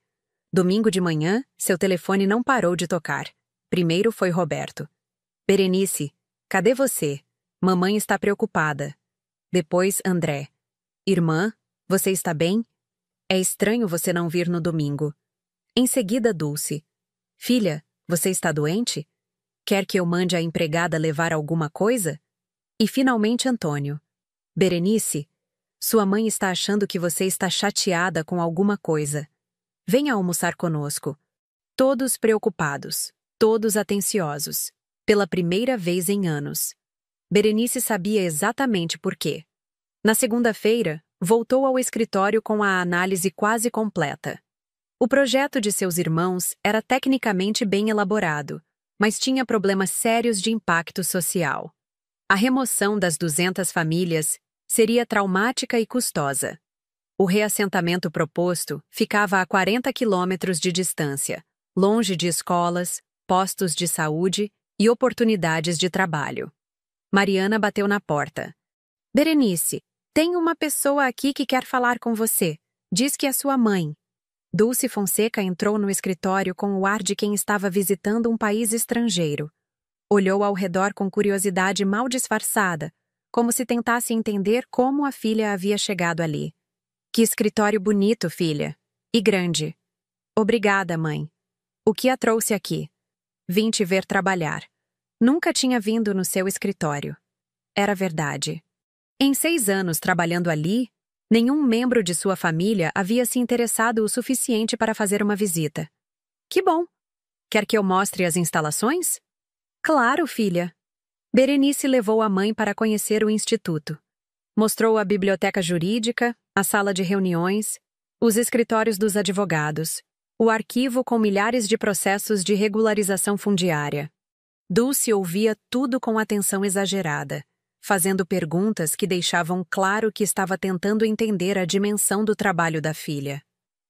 Domingo de manhã, seu telefone não parou de tocar. Primeiro foi Roberto. Berenice, cadê você? Mamãe está preocupada. Depois, André. Irmã, você está bem? É estranho você não vir no domingo. Em seguida, Dulce. Filha, você está doente? Quer que eu mande a empregada levar alguma coisa? E finalmente Antônio. Berenice, sua mãe está achando que você está chateada com alguma coisa. Venha almoçar conosco. Todos preocupados, todos atenciosos. Pela primeira vez em anos. Berenice sabia exatamente por quê. Na segunda-feira, voltou ao escritório com a análise quase completa. O projeto de seus irmãos era tecnicamente bem elaborado, mas tinha problemas sérios de impacto social. A remoção das 200 famílias seria traumática e custosa. O reassentamento proposto ficava a 40 quilômetros de distância, longe de escolas, postos de saúde e oportunidades de trabalho. Mariana bateu na porta. Berenice, tem uma pessoa aqui que quer falar com você. Diz que é sua mãe. Dulce Fonseca entrou no escritório com o ar de quem estava visitando um país estrangeiro. Olhou ao redor com curiosidade mal disfarçada, como se tentasse entender como a filha havia chegado ali. Que escritório bonito, filha. E grande. Obrigada, mãe. O que a trouxe aqui? Vim te ver trabalhar. Nunca tinha vindo no seu escritório. Era verdade. Em 6 anos trabalhando ali, nenhum membro de sua família havia se interessado o suficiente para fazer uma visita. Que bom! Quer que eu mostre as instalações? Claro, filha. Berenice levou a mãe para conhecer o instituto. Mostrou a biblioteca jurídica, a sala de reuniões, os escritórios dos advogados, o arquivo com milhares de processos de regularização fundiária. Dulce ouvia tudo com atenção exagerada, fazendo perguntas que deixavam claro que estava tentando entender a dimensão do trabalho da filha.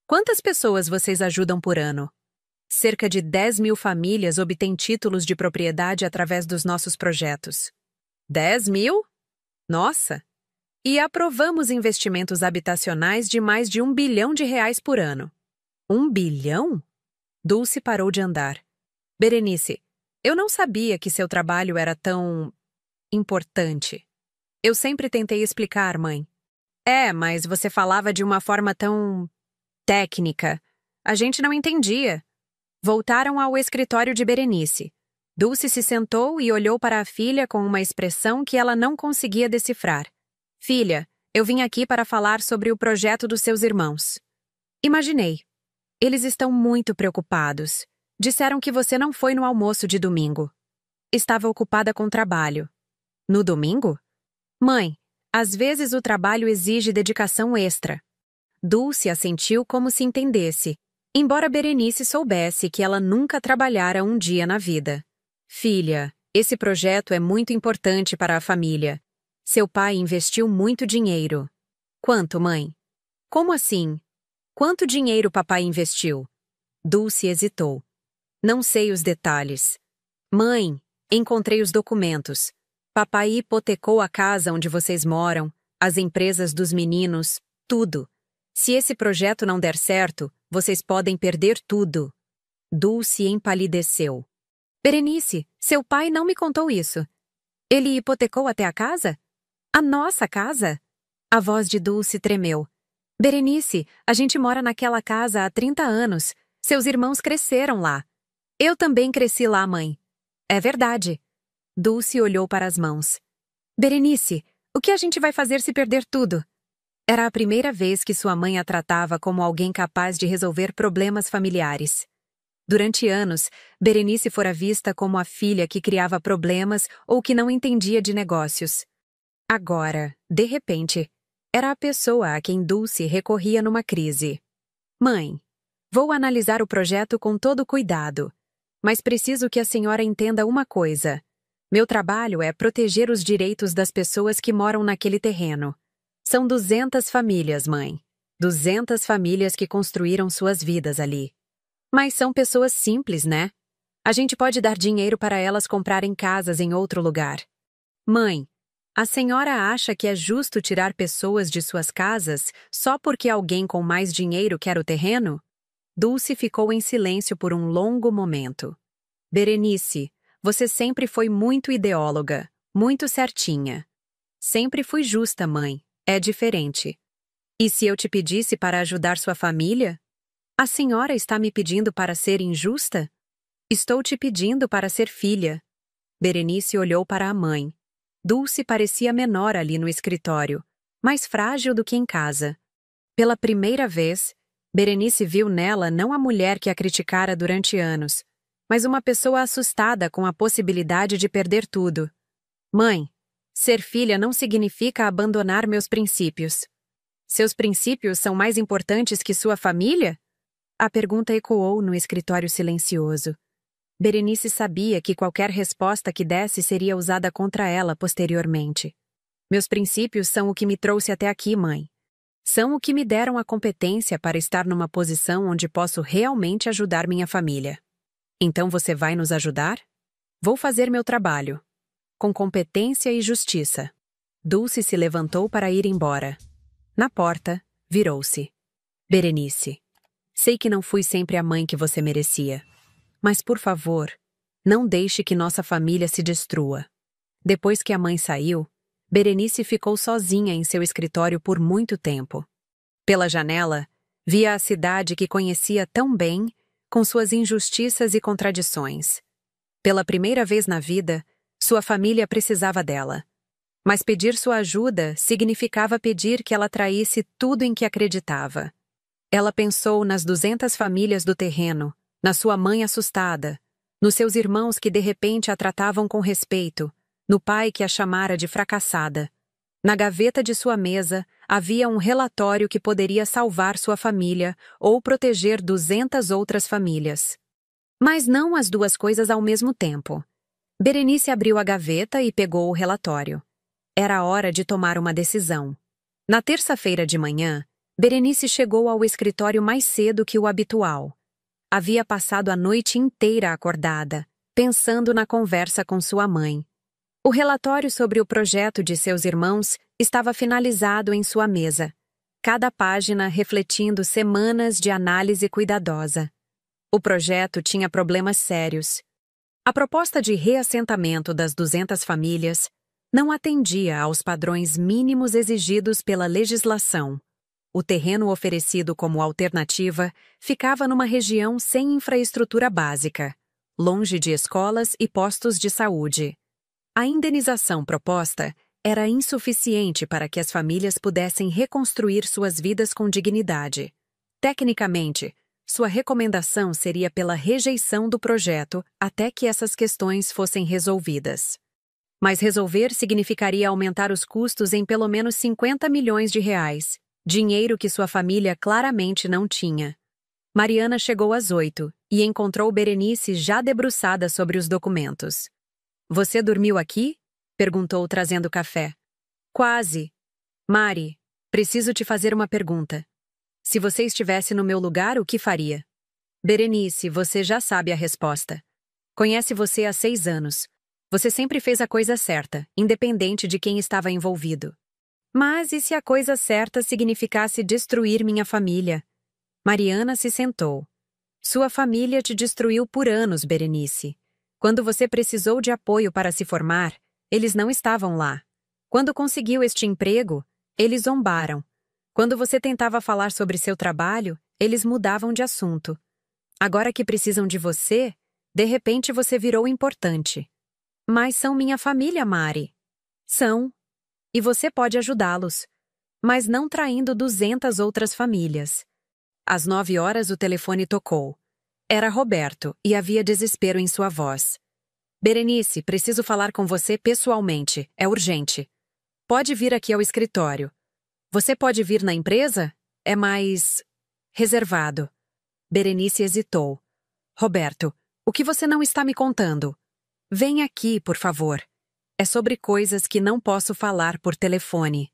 Quantas pessoas vocês ajudam por ano? Cerca de 10.000 famílias obtêm títulos de propriedade através dos nossos projetos. 10.000? Nossa! E aprovamos investimentos habitacionais de mais de R$ 1 bilhão por ano. 1 bilhão? Dulce parou de andar. Berenice, eu não sabia que seu trabalho era tão importante. Eu sempre tentei explicar, mãe. Mas você falava de uma forma tão técnica. A gente não entendia. Voltaram ao escritório de Berenice. Dulce se sentou e olhou para a filha com uma expressão que ela não conseguia decifrar. Filha, eu vim aqui para falar sobre o projeto dos seus irmãos. Imaginei. Eles estão muito preocupados. Disseram que você não foi no almoço de domingo. Estava ocupada com trabalho. No domingo? Mãe, às vezes o trabalho exige dedicação extra. Dulce assentiu como se entendesse, embora Berenice soubesse que ela nunca trabalhara um dia na vida. Filha, esse projeto é muito importante para a família. Seu pai investiu muito dinheiro. Quanto, mãe? Como assim? Quanto dinheiro papai investiu? Dulce hesitou. Não sei os detalhes. Mãe, encontrei os documentos. Papai hipotecou a casa onde vocês moram, as empresas dos meninos, tudo. Se esse projeto não der certo, vocês podem perder tudo. Dulce empalideceu. Berenice, seu pai não me contou isso. Ele hipotecou até a casa? A nossa casa? A voz de Dulce tremeu. Berenice, a gente mora naquela casa há 30 anos. Seus irmãos cresceram lá. Eu também cresci lá, mãe. É verdade. Dulce olhou para as mãos. Berenice, o que a gente vai fazer se perder tudo? Era a primeira vez que sua mãe a tratava como alguém capaz de resolver problemas familiares. Durante anos, Berenice fora vista como a filha que criava problemas ou que não entendia de negócios. Agora, de repente, era a pessoa a quem Dulce recorria numa crise. Mãe, vou analisar o projeto com todo cuidado, mas preciso que a senhora entenda uma coisa. Meu trabalho é proteger os direitos das pessoas que moram naquele terreno. São 200 famílias, mãe. 200 famílias que construíram suas vidas ali. Mas são pessoas simples, né? A gente pode dar dinheiro para elas comprarem casas em outro lugar. Mãe, a senhora acha que é justo tirar pessoas de suas casas só porque alguém com mais dinheiro quer o terreno? Dulce ficou em silêncio por um longo momento. Berenice, você sempre foi muito ideóloga, muito certinha. Sempre fui justa, mãe. É diferente. E se eu te pedisse para ajudar sua família? A senhora está me pedindo para ser injusta? Estou te pedindo para ser filha. Berenice olhou para a mãe. Dulce parecia menor ali no escritório, mais frágil do que em casa. Pela primeira vez, Berenice viu nela não a mulher que a criticara durante anos, mas uma pessoa assustada com a possibilidade de perder tudo. Mãe, Ser filha não significa abandonar meus princípios. Seus princípios são mais importantes que sua família? A pergunta ecoou no escritório silencioso. Berenice sabia que qualquer resposta que desse seria usada contra ela posteriormente. Meus princípios são o que me trouxe até aqui, mãe. São o que me deram a competência para estar numa posição onde posso realmente ajudar minha família. Então você vai nos ajudar? Vou fazer meu trabalho. Com competência e justiça. Dulce se levantou para ir embora. Na porta, virou-se. Berenice, sei que não fui sempre a mãe que você merecia. Mas, por favor, não deixe que nossa família se destrua. Depois que a mãe saiu, Berenice ficou sozinha em seu escritório por muito tempo. Pela janela, via a cidade que conhecia tão bem, com suas injustiças e contradições. Pela primeira vez na vida, sua família precisava dela. Mas pedir sua ajuda significava pedir que ela traísse tudo em que acreditava. Ela pensou nas 200 famílias do terreno, na sua mãe assustada, nos seus irmãos que de repente a tratavam com respeito, no pai que a chamara de fracassada. Na gaveta de sua mesa havia um relatório que poderia salvar sua família ou proteger 200 outras famílias. Mas não as duas coisas ao mesmo tempo. Berenice abriu a gaveta e pegou o relatório. Era a hora de tomar uma decisão. Na terça-feira de manhã, Berenice chegou ao escritório mais cedo que o habitual. Havia passado a noite inteira acordada, pensando na conversa com sua mãe. O relatório sobre o projeto de seus irmãos estava finalizado em sua mesa, cada página refletindo semanas de análise cuidadosa. O projeto tinha problemas sérios. A proposta de reassentamento das 200 famílias não atendia aos padrões mínimos exigidos pela legislação. O terreno oferecido como alternativa ficava numa região sem infraestrutura básica, longe de escolas e postos de saúde. A indenização proposta era insuficiente para que as famílias pudessem reconstruir suas vidas com dignidade. Tecnicamente, sua recomendação seria pela rejeição do projeto até que essas questões fossem resolvidas. Mas resolver significaria aumentar os custos em pelo menos 50 milhões de reais, dinheiro que sua família claramente não tinha. Mariana chegou às 8 e encontrou Berenice já debruçada sobre os documentos. Você dormiu aqui? Perguntou trazendo café. Quase. Mari, preciso te fazer uma pergunta. Se você estivesse no meu lugar, o que faria? Berenice, você já sabe a resposta. Conhece você há 6 anos. Você sempre fez a coisa certa, independente de quem estava envolvido. Mas e se a coisa certa significasse destruir minha família? Mariana se sentou. Sua família te destruiu por anos, Berenice. Quando você precisou de apoio para se formar, eles não estavam lá. Quando conseguiu este emprego, eles zombaram. Quando você tentava falar sobre seu trabalho, eles mudavam de assunto. Agora que precisam de você, de repente você virou importante. Mas são minha família, Mari. São. E você pode ajudá-los. Mas não traindo 200 outras famílias. Às 9 horas o telefone tocou. Era Roberto e havia desespero em sua voz. Berenice, preciso falar com você pessoalmente. É urgente. Pode vir aqui ao escritório. Você pode vir na empresa? É mais reservado. Berenice hesitou. Roberto, o que você não está me contando? Vem aqui, por favor. É sobre coisas que não posso falar por telefone.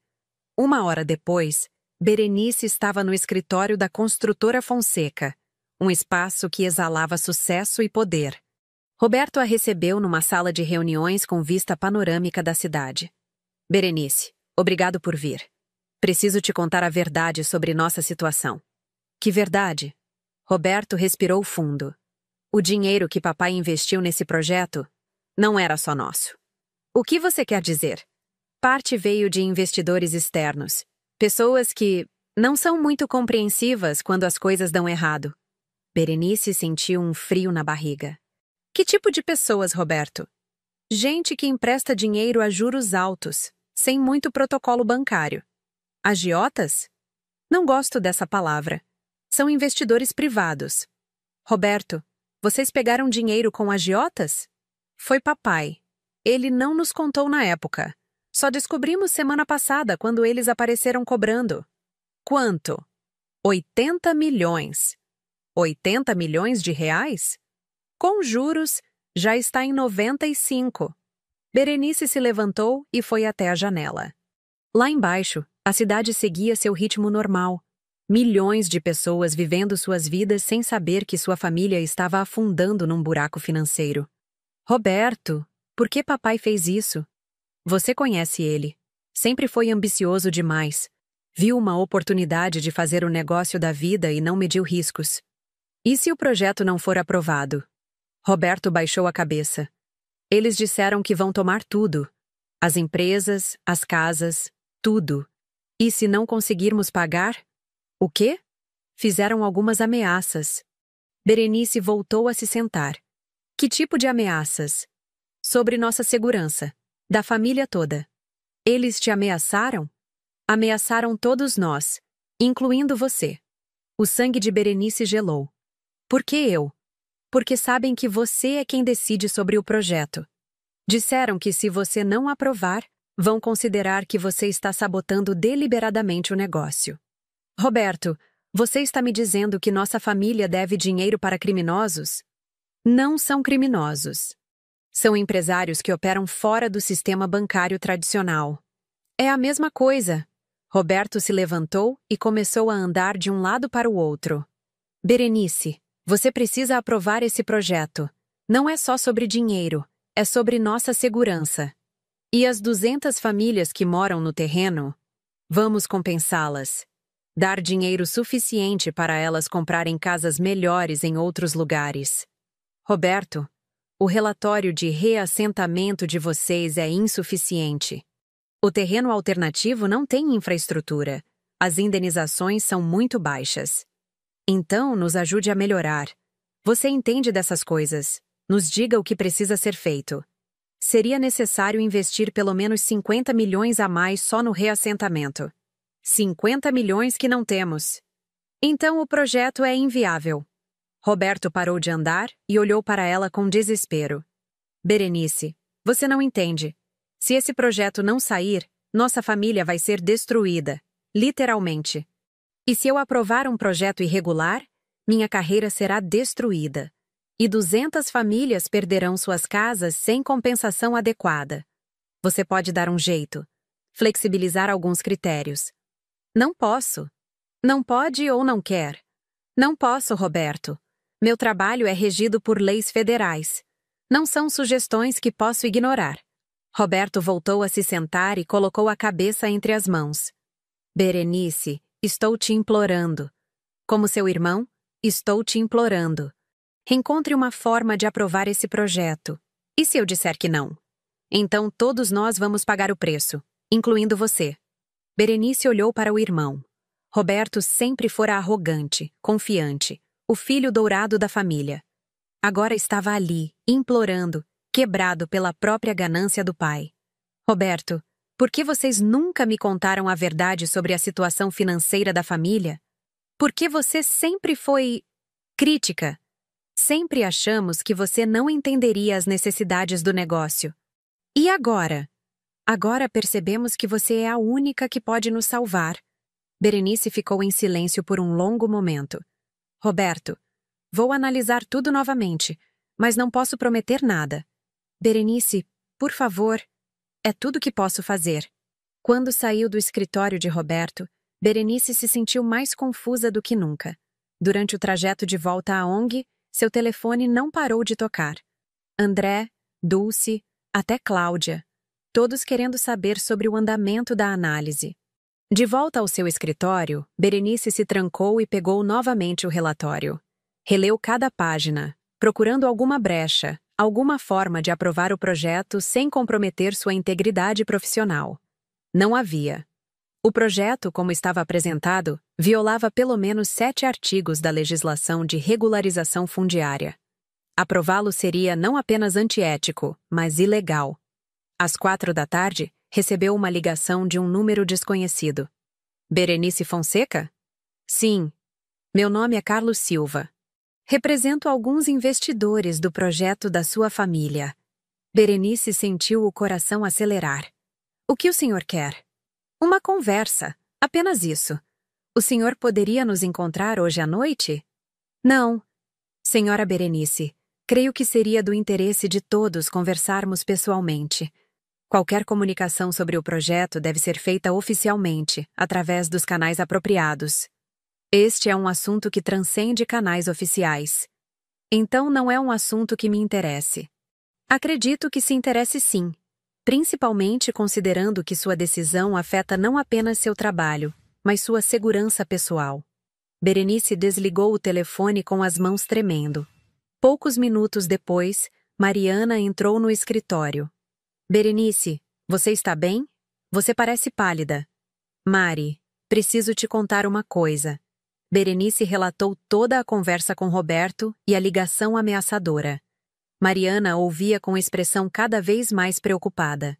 1 hora depois, Berenice estava no escritório da construtora Fonseca, um espaço que exalava sucesso e poder. Roberto a recebeu numa sala de reuniões com vista panorâmica da cidade. Berenice, obrigado por vir. Preciso te contar a verdade sobre nossa situação. Que verdade? Roberto respirou fundo. O dinheiro que papai investiu nesse projeto não era só nosso. O que você quer dizer? Parte veio de investidores externos. Pessoas que não são muito compreensivas quando as coisas dão errado. Berenice sentiu um frio na barriga. Que tipo de pessoas, Roberto? Gente que empresta dinheiro a juros altos, sem muito protocolo bancário. Agiotas? Não gosto dessa palavra. São investidores privados. Roberto, vocês pegaram dinheiro com agiotas? Foi papai. Ele não nos contou na época. Só descobrimos semana passada, quando eles apareceram cobrando. Quanto? 80 milhões. 80 milhões de reais? Com juros, já está em 95. Berenice se levantou e foi até a janela. Lá embaixo, a cidade seguia seu ritmo normal. Milhões de pessoas vivendo suas vidas sem saber que sua família estava afundando num buraco financeiro. Roberto, por que papai fez isso? Você conhece ele. Sempre foi ambicioso demais. Viu uma oportunidade de fazer o negócio da vida e não mediu riscos. E se o projeto não for aprovado? Roberto baixou a cabeça. Eles disseram que vão tomar tudo. As empresas, as casas, tudo. E se não conseguirmos pagar? O quê? Fizeram algumas ameaças. Berenice voltou a se sentar. Que tipo de ameaças? Sobre nossa segurança. Da família toda. Eles te ameaçaram? Ameaçaram todos nós, incluindo você. O sangue de Berenice gelou. Por que eu? Porque sabem que você é quem decide sobre o projeto. Disseram que se você não aprovar, vão considerar que você está sabotando deliberadamente o negócio. Roberto, você está me dizendo que nossa família deve dinheiro para criminosos? Não são criminosos. São empresários que operam fora do sistema bancário tradicional. É a mesma coisa. Roberto se levantou e começou a andar de um lado para o outro. Berenice, você precisa aprovar esse projeto. Não é só sobre dinheiro, é sobre nossa segurança. E as 200 famílias que moram no terreno? Vamos compensá-las. Dar dinheiro suficiente para elas comprarem casas melhores em outros lugares. Roberto, o relatório de reassentamento de vocês é insuficiente. O terreno alternativo não tem infraestrutura. As indenizações são muito baixas. Então, nos ajude a melhorar. Você entende dessas coisas. Nos diga o que precisa ser feito. Seria necessário investir pelo menos 50 milhões a mais só no reassentamento. 50 milhões que não temos. Então o projeto é inviável. Roberto parou de andar e olhou para ela com desespero. Berenice, você não entende. Se esse projeto não sair, nossa família vai ser destruída. Literalmente. E se eu aprovar um projeto irregular, minha carreira será destruída. E 200 famílias perderão suas casas sem compensação adequada. Você pode dar um jeito. Flexibilizar alguns critérios. Não posso. Não pode ou não quer. Não posso, Roberto. Meu trabalho é regido por leis federais. Não são sugestões que posso ignorar. Roberto voltou a se sentar e colocou a cabeça entre as mãos. Berenice, estou te implorando. Como seu irmão, estou te implorando. Encontre uma forma de aprovar esse projeto. E se eu disser que não? Então todos nós vamos pagar o preço, incluindo você. Berenice olhou para o irmão. Roberto sempre fora arrogante, confiante, o filho dourado da família. Agora estava ali, implorando, quebrado pela própria ganância do pai. Roberto, por que vocês nunca me contaram a verdade sobre a situação financeira da família? Por que você sempre foi crítica? Sempre achamos que você não entenderia as necessidades do negócio. E agora? Agora percebemos que você é a única que pode nos salvar. Berenice ficou em silêncio por um longo momento. Roberto, vou analisar tudo novamente, mas não posso prometer nada. Berenice, por favor, é tudo que posso fazer. Quando saiu do escritório de Roberto, Berenice se sentiu mais confusa do que nunca. Durante o trajeto de volta à ONG, seu telefone não parou de tocar. André, Dulce, até Cláudia, todos querendo saber sobre o andamento da análise. De volta ao seu escritório, Berenice se trancou e pegou novamente o relatório. Releu cada página, procurando alguma brecha, alguma forma de aprovar o projeto sem comprometer sua integridade profissional. Não havia. O projeto, como estava apresentado, violava pelo menos 7 artigos da legislação de regularização fundiária. Aprová-lo seria não apenas antiético, mas ilegal. Às 4 da tarde, recebeu uma ligação de um número desconhecido. Berenice Fonseca? Sim. Meu nome é Carlos Silva. Represento alguns investidores do projeto da sua família. Berenice sentiu o coração acelerar. O que o senhor quer? Uma conversa, apenas isso. O senhor poderia nos encontrar hoje à noite? Não. Senhora Berenice, creio que seria do interesse de todos conversarmos pessoalmente. Qualquer comunicação sobre o projeto deve ser feita oficialmente, através dos canais apropriados. Este é um assunto que transcende canais oficiais. Então não é um assunto que me interesse. Acredito que se interesse sim, principalmente considerando que sua decisão afeta não apenas seu trabalho, mas sua segurança pessoal. Berenice desligou o telefone com as mãos tremendo. Poucos minutos depois, Mariana entrou no escritório. Berenice, você está bem? Você parece pálida. Mari, preciso te contar uma coisa. Berenice relatou toda a conversa com Roberto e a ligação ameaçadora. Mariana ouvia com expressão cada vez mais preocupada.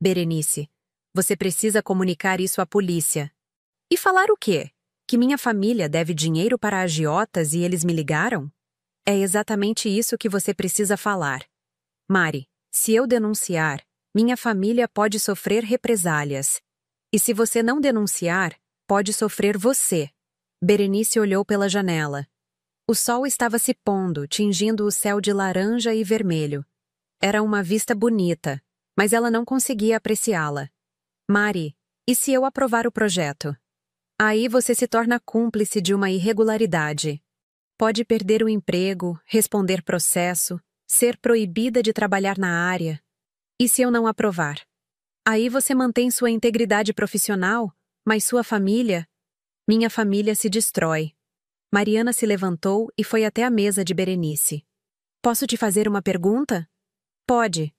Berenice, você precisa comunicar isso à polícia. E falar o quê? Que minha família deve dinheiro para agiotas e eles me ligaram? É exatamente isso que você precisa falar. Mari, se eu denunciar, minha família pode sofrer represálias. E se você não denunciar, pode sofrer você. Berenice olhou pela janela. O sol estava se pondo, tingindo o céu de laranja e vermelho. Era uma vista bonita, mas ela não conseguia apreciá-la. Mari, e se eu aprovar o projeto? Aí você se torna cúmplice de uma irregularidade. Pode perder o emprego, responder processo, ser proibida de trabalhar na área. E se eu não aprovar? Aí você mantém sua integridade profissional, mas sua família? Minha família se destrói. Mariana se levantou e foi até a mesa de Berenice. Posso te fazer uma pergunta? Pode.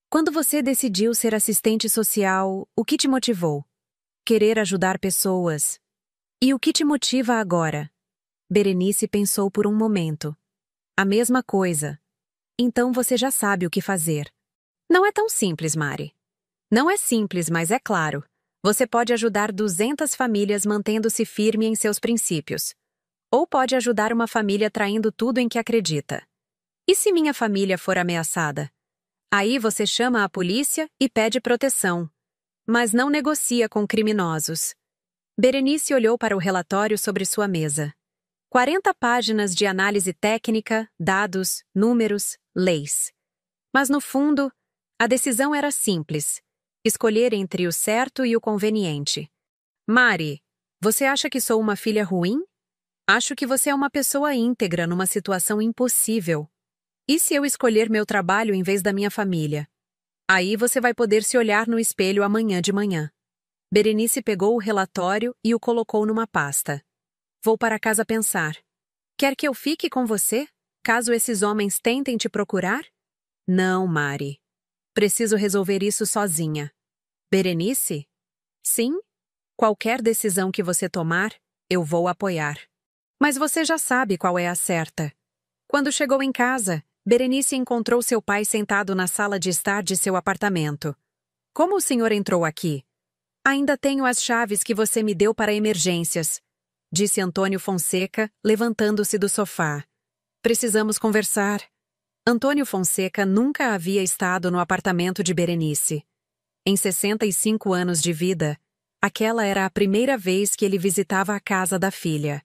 Quando você decidiu ser assistente social, o que te motivou? Querer ajudar pessoas. E o que te motiva agora? Berenice pensou por um momento. A mesma coisa. Então você já sabe o que fazer. Não é tão simples, Mari. Não é simples, mas é claro. Você pode ajudar 200 famílias mantendo-se firme em seus princípios. Ou pode ajudar uma família traindo tudo em que acredita. E se minha família for ameaçada? Aí você chama a polícia e pede proteção. Mas não negocia com criminosos. Berenice olhou para o relatório sobre sua mesa. 40 páginas de análise técnica, dados, números, leis. Mas no fundo, a decisão era simples. Escolher entre o certo e o conveniente. Mari, você acha que sou uma filha ruim? Acho que você é uma pessoa íntegra numa situação impossível. E se eu escolher meu trabalho em vez da minha família? Aí você vai poder se olhar no espelho amanhã de manhã. Berenice pegou o relatório e o colocou numa pasta. Vou para casa pensar. Quer que eu fique com você, caso esses homens tentem te procurar? Não, Mari. Preciso resolver isso sozinha. Berenice? Sim? Qualquer decisão que você tomar, eu vou apoiar. Mas você já sabe qual é a certa. Quando chegou em casa, Berenice encontrou seu pai sentado na sala de estar de seu apartamento. Como o senhor entrou aqui? Ainda tenho as chaves que você me deu para emergências, disse Antônio Fonseca, levantando-se do sofá. Precisamos conversar. Antônio Fonseca nunca havia estado no apartamento de Berenice. Em 65 anos de vida, aquela era a primeira vez que ele visitava a casa da filha.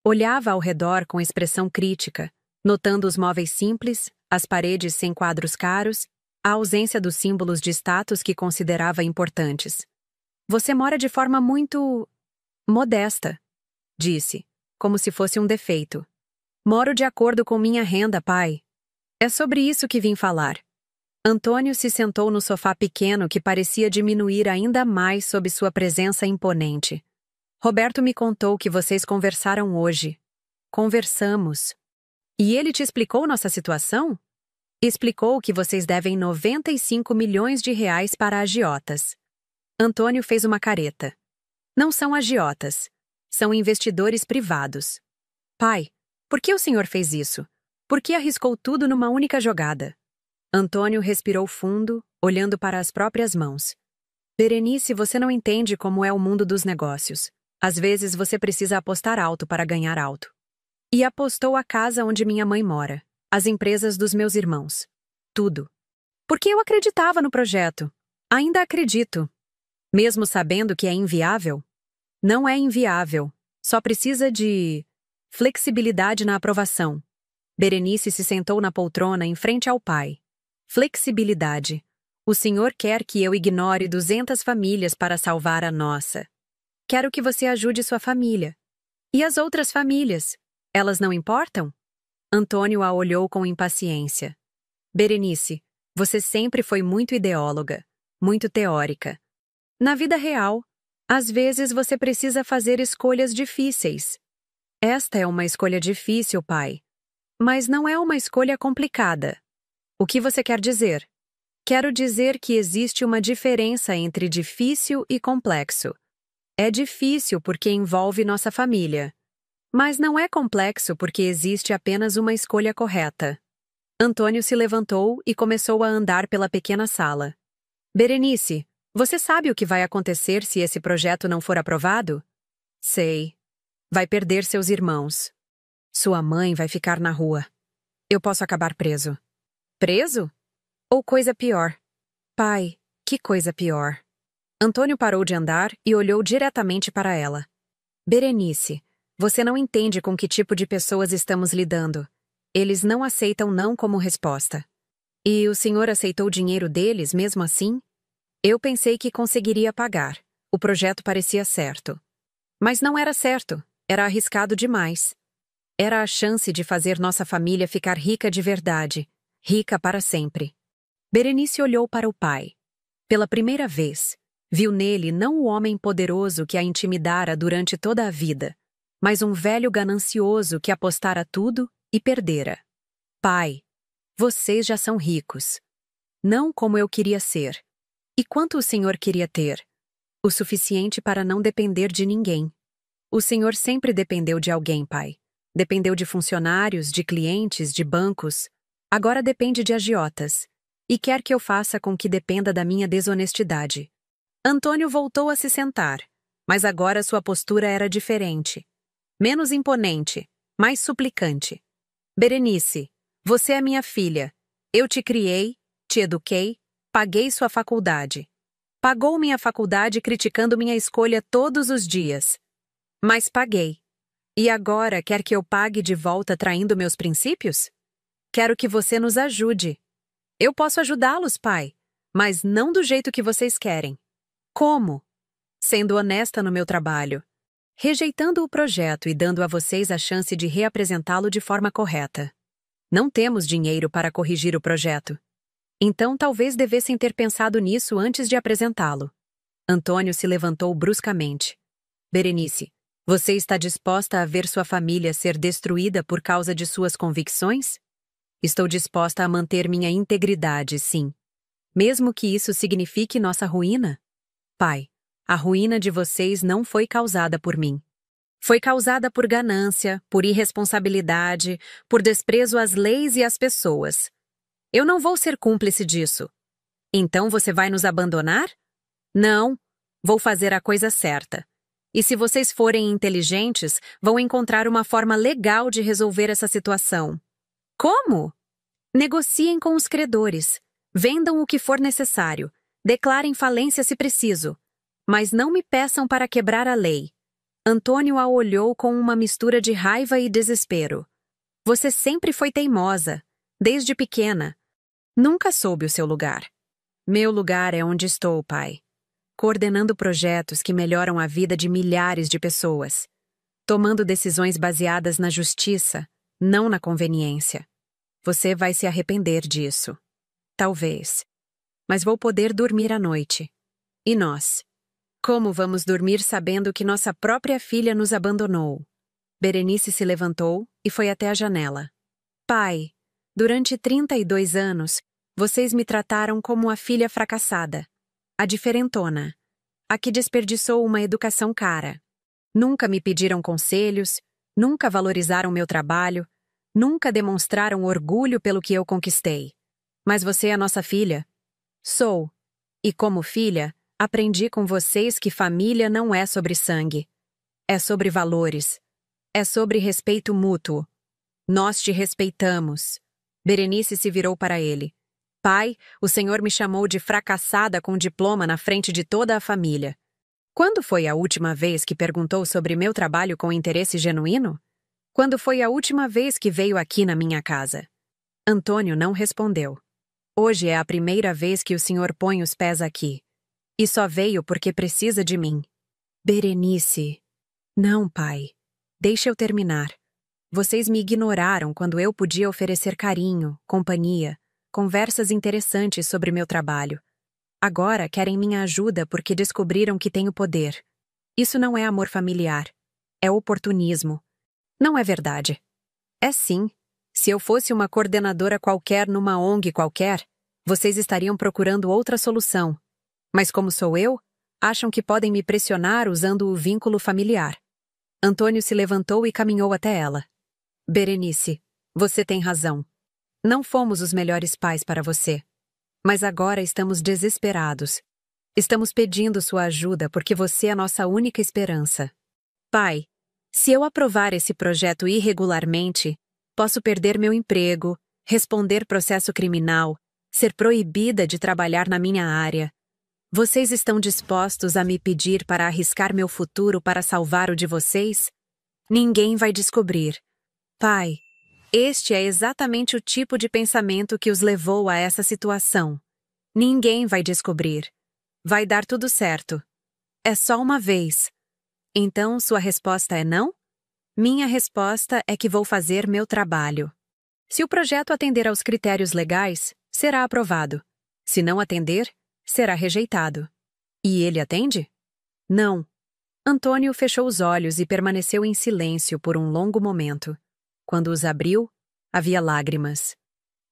Olhava ao redor com expressão crítica, notando os móveis simples, as paredes sem quadros caros, a ausência dos símbolos de status que considerava importantes. Você mora de forma muito modesta, disse, como se fosse um defeito. Moro de acordo com minha renda, pai. É sobre isso que vim falar. Antônio se sentou no sofá pequeno que parecia diminuir ainda mais sob sua presença imponente. Roberto me contou que vocês conversaram hoje. Conversamos. E ele te explicou nossa situação? Explicou que vocês devem 95 milhões de reais para agiotas. Antônio fez uma careta. Não são agiotas. São investidores privados. Pai, por que o senhor fez isso? Por que arriscou tudo numa única jogada? Antônio respirou fundo, olhando para as próprias mãos. Berenice, você não entende como é o mundo dos negócios. Às vezes você precisa apostar alto para ganhar alto. E apostou a casa onde minha mãe mora, as empresas dos meus irmãos. Tudo. Porque eu acreditava no projeto. Ainda acredito. Mesmo sabendo que é inviável? Não é inviável. Só precisa de flexibilidade na aprovação. Berenice se sentou na poltrona em frente ao pai. Flexibilidade. O senhor quer que eu ignore 200 famílias para salvar a nossa. Quero que você ajude sua família. E as outras famílias? Elas não importam? Antônio a olhou com impaciência. Berenice, você sempre foi muito ideóloga, muito teórica. Na vida real, às vezes você precisa fazer escolhas difíceis. Esta é uma escolha difícil, pai. Mas não é uma escolha complicada. O que você quer dizer? Quero dizer que existe uma diferença entre difícil e complexo. É difícil porque envolve nossa família. Mas não é complexo porque existe apenas uma escolha correta. Antônio se levantou e começou a andar pela pequena sala. Berenice, você sabe o que vai acontecer se esse projeto não for aprovado? Sei. Vai perder seus irmãos. Sua mãe vai ficar na rua. Eu posso acabar preso. Preso? Ou coisa pior? Pai, que coisa pior? Antônio parou de andar e olhou diretamente para ela. Berenice, você não entende com que tipo de pessoas estamos lidando. Eles não aceitam não como resposta. E o senhor aceitou o dinheiro deles mesmo assim? Eu pensei que conseguiria pagar. O projeto parecia certo. Mas não era certo. Era arriscado demais. Era a chance de fazer nossa família ficar rica de verdade. Rica para sempre. Berenice olhou para o pai. Pela primeira vez, viu nele não o homem poderoso que a intimidara durante toda a vida, mas um velho ganancioso que apostara tudo e perdera. Pai, vocês já são ricos. Não como eu queria ser. E quanto o senhor queria ter? O suficiente para não depender de ninguém. O senhor sempre dependeu de alguém, pai. Dependeu de funcionários, de clientes, de bancos. Agora depende de agiotas. E quer que eu faça com que dependa da minha desonestidade. Antônio voltou a se sentar, mas agora sua postura era diferente. Menos imponente, mais suplicante. Berenice, você é minha filha. Eu te criei, te eduquei, paguei sua faculdade. Pagou minha faculdade criticando minha escolha todos os dias. Mas paguei. E agora quer que eu pague de volta traindo meus princípios? Quero que você nos ajude. Eu posso ajudá-los, pai, mas não do jeito que vocês querem. Como? Sendo honesta no meu trabalho. Rejeitando o projeto e dando a vocês a chance de reapresentá-lo de forma correta. Não temos dinheiro para corrigir o projeto. Então talvez devessem ter pensado nisso antes de apresentá-lo. Antônio se levantou bruscamente. Berenice, você está disposta a ver sua família ser destruída por causa de suas convicções? Estou disposta a manter minha integridade, sim. Mesmo que isso signifique nossa ruína? Pai, a ruína de vocês não foi causada por mim. Foi causada por ganância, por irresponsabilidade, por desprezo às leis e às pessoas. Eu não vou ser cúmplice disso. Então você vai nos abandonar? Não, vou fazer a coisa certa. E se vocês forem inteligentes, vão encontrar uma forma legal de resolver essa situação. Como? Negociem com os credores. Vendam o que for necessário. Declarem falência se preciso. Mas não me peçam para quebrar a lei. Antônio a olhou com uma mistura de raiva e desespero. Você sempre foi teimosa, desde pequena. Nunca soube o seu lugar. Meu lugar é onde estou, pai. Coordenando projetos que melhoram a vida de milhares de pessoas. Tomando decisões baseadas na justiça, não na conveniência. Você vai se arrepender disso. Talvez. Mas vou poder dormir à noite. E nós? Como vamos dormir sabendo que nossa própria filha nos abandonou? Berenice se levantou e foi até a janela. Pai, durante 32 anos, vocês me trataram como a filha fracassada, a diferentona, a que desperdiçou uma educação cara. Nunca me pediram conselhos, nunca valorizaram meu trabalho, nunca demonstraram orgulho pelo que eu conquistei. Mas você é nossa filha? Sou. E como filha, aprendi com vocês que família não é sobre sangue. É sobre valores. É sobre respeito mútuo. Nós te respeitamos. Berenice se virou para ele. Pai, o senhor me chamou de fracassada com diploma na frente de toda a família. Quando foi a última vez que perguntou sobre meu trabalho com interesse genuíno? Quando foi a última vez que veio aqui na minha casa? Antônio não respondeu. Hoje é a primeira vez que o senhor põe os pés aqui. E só veio porque precisa de mim. Berenice. Não, pai. Deixa eu terminar. Vocês me ignoraram quando eu podia oferecer carinho, companhia, conversas interessantes sobre meu trabalho. Agora querem minha ajuda porque descobriram que tenho poder. Isso não é amor familiar. É oportunismo. Não é verdade. É sim. Se eu fosse uma coordenadora qualquer numa ONG qualquer, vocês estariam procurando outra solução. Mas como sou eu, acham que podem me pressionar usando o vínculo familiar. Antônio se levantou e caminhou até ela. Berenice, você tem razão. Não fomos os melhores pais para você. Mas agora estamos desesperados. Estamos pedindo sua ajuda porque você é nossa única esperança. Pai, se eu aprovar esse projeto irregularmente, posso perder meu emprego, responder processo criminal, ser proibida de trabalhar na minha área. Vocês estão dispostos a me pedir para arriscar meu futuro para salvar o de vocês? Ninguém vai descobrir. Pai, este é exatamente o tipo de pensamento que os levou a essa situação. Ninguém vai descobrir. Vai dar tudo certo. É só uma vez. Então, sua resposta é não? Minha resposta é que vou fazer meu trabalho. Se o projeto atender aos critérios legais, será aprovado. Se não atender, será rejeitado. E ele atende? Não. Antônio fechou os olhos e permaneceu em silêncio por um longo momento. Quando os abriu, havia lágrimas.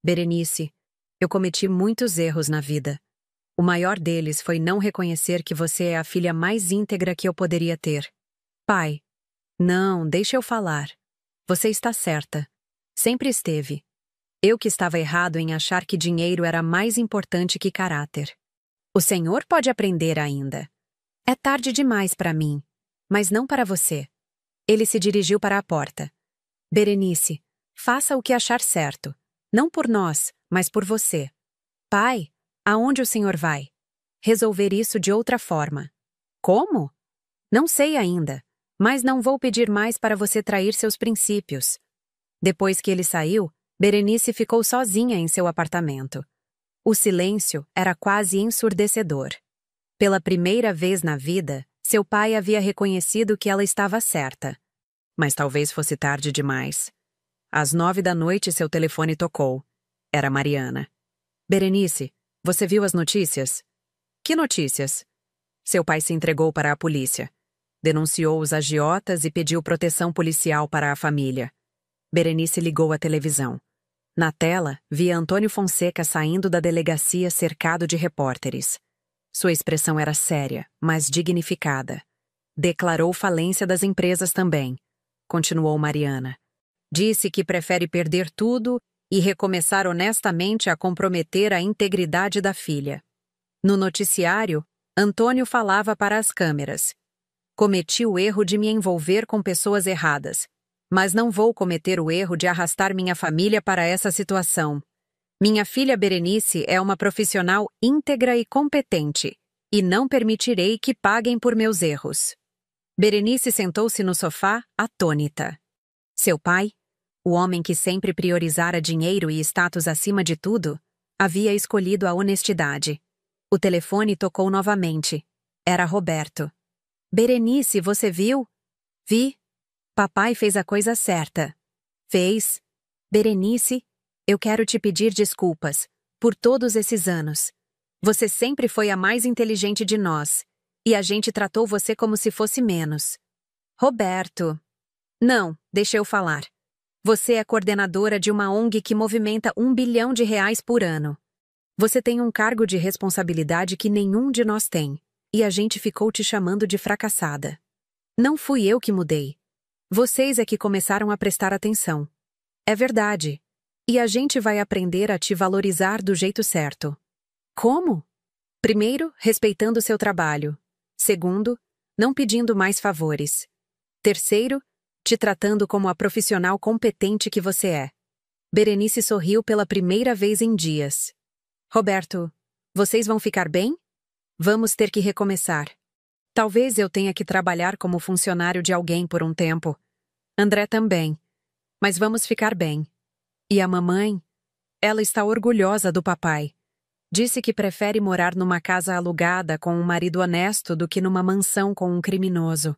Berenice, eu cometi muitos erros na vida. O maior deles foi não reconhecer que você é a filha mais íntegra que eu poderia ter. Pai, não, deixe eu falar. Você está certa. Sempre esteve. Eu que estava errado em achar que dinheiro era mais importante que caráter. O senhor pode aprender ainda. É tarde demais para mim, mas não para você. Ele se dirigiu para a porta. Berenice, faça o que achar certo. Não por nós, mas por você. Pai, aonde o senhor vai? Resolver isso de outra forma. Como? Não sei ainda, mas não vou pedir mais para você trair seus princípios. Depois que ele saiu, Berenice ficou sozinha em seu apartamento. O silêncio era quase ensurdecedor. Pela primeira vez na vida, seu pai havia reconhecido que ela estava certa. Mas talvez fosse tarde demais. Às 9 da noite, seu telefone tocou. Era Mariana. Berenice, você viu as notícias? Que notícias? Seu pai se entregou para a polícia. Denunciou os agiotas e pediu proteção policial para a família. Berenice ligou a televisão. Na tela, via Antônio Fonseca saindo da delegacia cercado de repórteres. Sua expressão era séria, mas dignificada. Declarou falência das empresas também. Continuou Mariana. Disse que prefere perder tudo e recomeçar honestamente a comprometer a integridade da filha. No noticiário, Antônio falava para as câmeras. Cometi o erro de me envolver com pessoas erradas. Mas não vou cometer o erro de arrastar minha família para essa situação. Minha filha Berenice é uma profissional íntegra e competente, e não permitirei que paguem por meus erros. Berenice sentou-se no sofá, atônita. Seu pai, o homem que sempre priorizara dinheiro e status acima de tudo, havia escolhido a honestidade. O telefone tocou novamente. Era Roberto. Berenice, você viu? Vi. Papai fez a coisa certa. Fez. Berenice, eu quero te pedir desculpas por todos esses anos. Você sempre foi a mais inteligente de nós, e a gente tratou você como se fosse menos. Roberto. Não, deixa eu falar. Você é coordenadora de uma ONG que movimenta R$ 1 bilhão por ano. Você tem um cargo de responsabilidade que nenhum de nós tem, e a gente ficou te chamando de fracassada. Não fui eu que mudei. Vocês é que começaram a prestar atenção. É verdade. E a gente vai aprender a te valorizar do jeito certo. Como? Primeiro, respeitando seu trabalho. Segundo, não pedindo mais favores. Terceiro, te tratando como a profissional competente que você é. Berenice sorriu pela primeira vez em dias. Roberto, vocês vão ficar bem? Vamos ter que recomeçar. Talvez eu tenha que trabalhar como funcionário de alguém por um tempo. André também. Mas vamos ficar bem. E a mamãe? Ela está orgulhosa do papai. Disse que prefere morar numa casa alugada com um marido honesto do que numa mansão com um criminoso.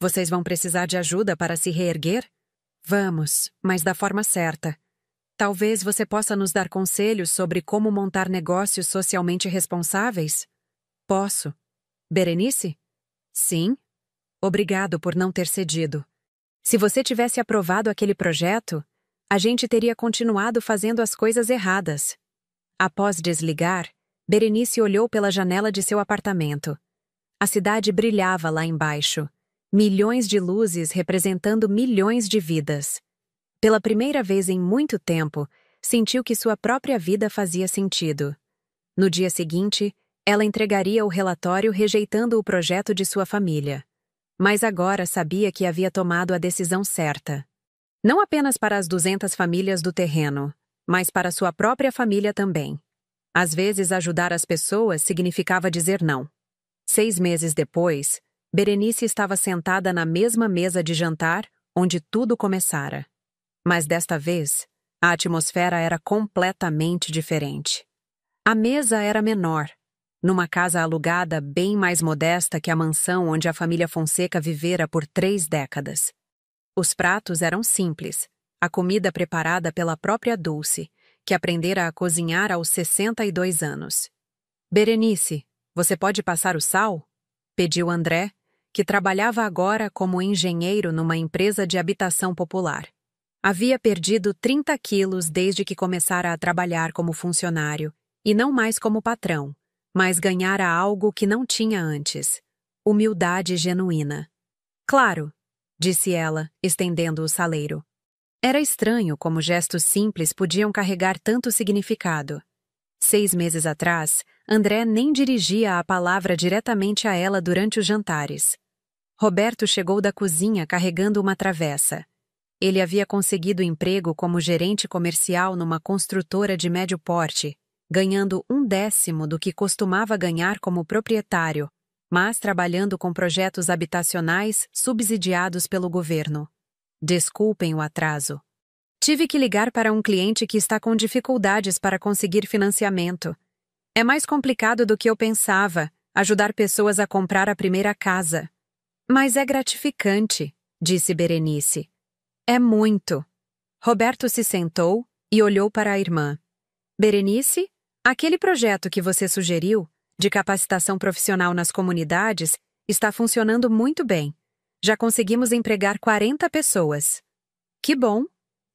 Vocês vão precisar de ajuda para se reerguer? Vamos, mas da forma certa. Talvez você possa nos dar conselhos sobre como montar negócios socialmente responsáveis? Posso. Berenice? Sim. Obrigado por não ter cedido. Se você tivesse aprovado aquele projeto, a gente teria continuado fazendo as coisas erradas. Após desligar, Berenice olhou pela janela de seu apartamento. A cidade brilhava lá embaixo. Milhões de luzes representando milhões de vidas. Pela primeira vez em muito tempo, sentiu que sua própria vida fazia sentido. No dia seguinte, ela entregaria o relatório rejeitando o projeto de sua família. Mas agora sabia que havia tomado a decisão certa. Não apenas para as 200 famílias do terreno, mas para sua própria família também. Às vezes, ajudar as pessoas significava dizer não. 6 meses depois, Berenice estava sentada na mesma mesa de jantar onde tudo começara. Mas desta vez, a atmosfera era completamente diferente. A mesa era menor, numa casa alugada bem mais modesta que a mansão onde a família Fonseca vivera por 3 décadas. Os pratos eram simples, a comida preparada pela própria Dulce, que aprendera a cozinhar aos 62 anos. Berenice, você pode passar o sal? Pediu André, que trabalhava agora como engenheiro numa empresa de habitação popular. Havia perdido 30 quilos desde que começara a trabalhar como funcionário, e não mais como patrão, mas ganhara algo que não tinha antes: humildade genuína. Claro, disse ela, estendendo o saleiro. Era estranho como gestos simples podiam carregar tanto significado. 6 meses atrás, André nem dirigia a palavra diretamente a ela durante os jantares. Roberto chegou da cozinha carregando uma travessa. Ele havia conseguido emprego como gerente comercial numa construtora de médio porte, ganhando 1/10 do que costumava ganhar como proprietário, mas trabalhando com projetos habitacionais subsidiados pelo governo. Desculpem o atraso. Tive que ligar para um cliente que está com dificuldades para conseguir financiamento. É mais complicado do que eu pensava, ajudar pessoas a comprar a primeira casa. Mas é gratificante, disse Berenice. É muito. Roberto se sentou e olhou para a irmã. Berenice, aquele projeto que você sugeriu, de capacitação profissional nas comunidades, está funcionando muito bem. Já conseguimos empregar 40 pessoas. Que bom!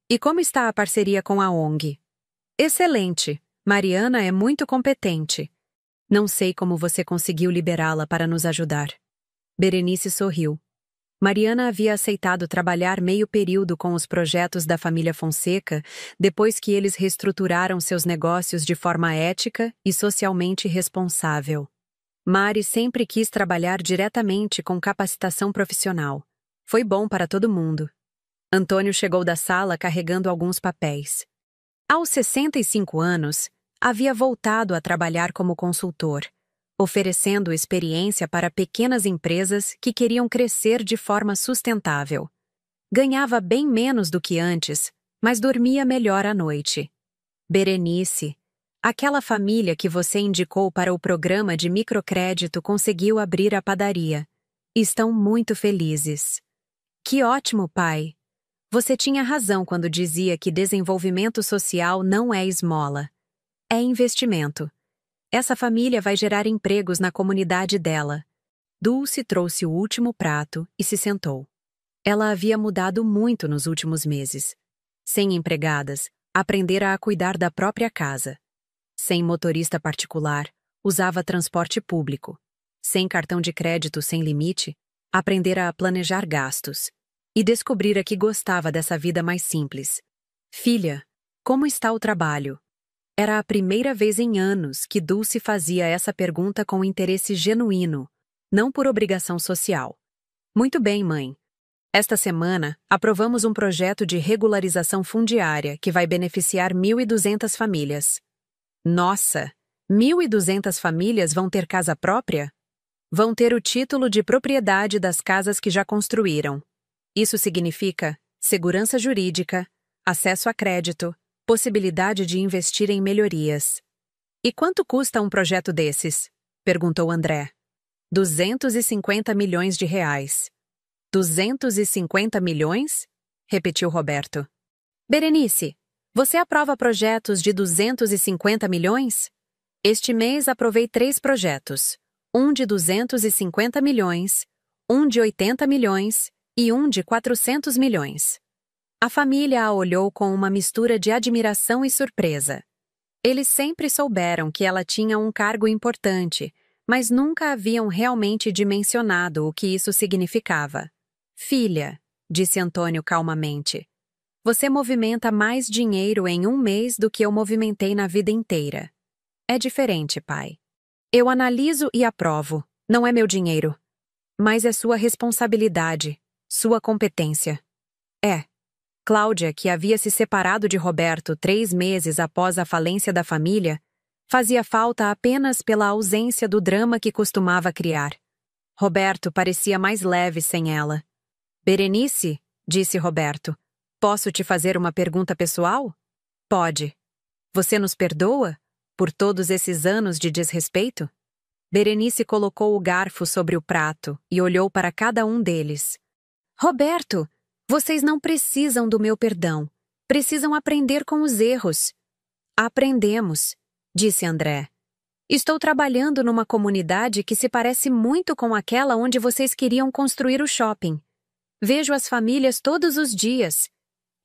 E como está a parceria com a ONG? Excelente! Mariana é muito competente. Não sei como você conseguiu liberá-la para nos ajudar. Berenice sorriu. Mariana havia aceitado trabalhar meio período com os projetos da família Fonseca depois que eles reestruturaram seus negócios de forma ética e socialmente responsável. Mari sempre quis trabalhar diretamente com capacitação profissional. Foi bom para todo mundo. Antônio chegou da sala carregando alguns papéis. Aos 65 anos, havia voltado a trabalhar como consultor, oferecendo experiência para pequenas empresas que queriam crescer de forma sustentável. Ganhava bem menos do que antes, mas dormia melhor à noite. Berenice, aquela família que você indicou para o programa de microcrédito conseguiu abrir a padaria. Estão muito felizes. Que ótimo, pai! Você tinha razão quando dizia que desenvolvimento social não é esmola. É investimento. Essa família vai gerar empregos na comunidade dela. Dulce trouxe o último prato e se sentou. Ela havia mudado muito nos últimos meses. Sem empregadas, aprendera a cuidar da própria casa. Sem motorista particular, usava transporte público. Sem cartão de crédito sem limite, aprendera a planejar gastos. E descobrira que gostava dessa vida mais simples. Filha, como está o trabalho? Era a primeira vez em anos que Dulce fazia essa pergunta com interesse genuíno, não por obrigação social. Muito bem, mãe. Esta semana, aprovamos um projeto de regularização fundiária que vai beneficiar 1.200 famílias. Nossa! 1.200 famílias vão ter casa própria? Vão ter o título de propriedade das casas que já construíram. Isso significa segurança jurídica, acesso a crédito, possibilidade de investir em melhorias. E quanto custa um projeto desses? Perguntou André. 250 milhões de reais. 250 milhões? Repetiu Roberto. Berenice, você aprova projetos de 250 milhões? Este mês aprovei 3 projetos. Um de 250 milhões, um de 80 milhões e um de 400 milhões. A família a olhou com uma mistura de admiração e surpresa. Eles sempre souberam que ela tinha um cargo importante, mas nunca haviam realmente dimensionado o que isso significava. Filha, disse Antônio calmamente, você movimenta mais dinheiro em um mês do que eu movimentei na vida inteira. É diferente, pai. Eu analiso e aprovo. Não é meu dinheiro. Mas é sua responsabilidade, sua competência. É. Cláudia, que havia se separado de Roberto 3 meses após a falência da família, fazia falta apenas pela ausência do drama que costumava criar. Roberto parecia mais leve sem ela. Berenice, disse Roberto, posso te fazer uma pergunta pessoal? Pode. Você nos perdoa por todos esses anos de desrespeito? Berenice colocou o garfo sobre o prato e olhou para cada um deles. Roberto, vocês não precisam do meu perdão. Precisam aprender com os erros. Aprendemos, disse André. Estou trabalhando numa comunidade que se parece muito com aquela onde vocês queriam construir o shopping. Vejo as famílias todos os dias.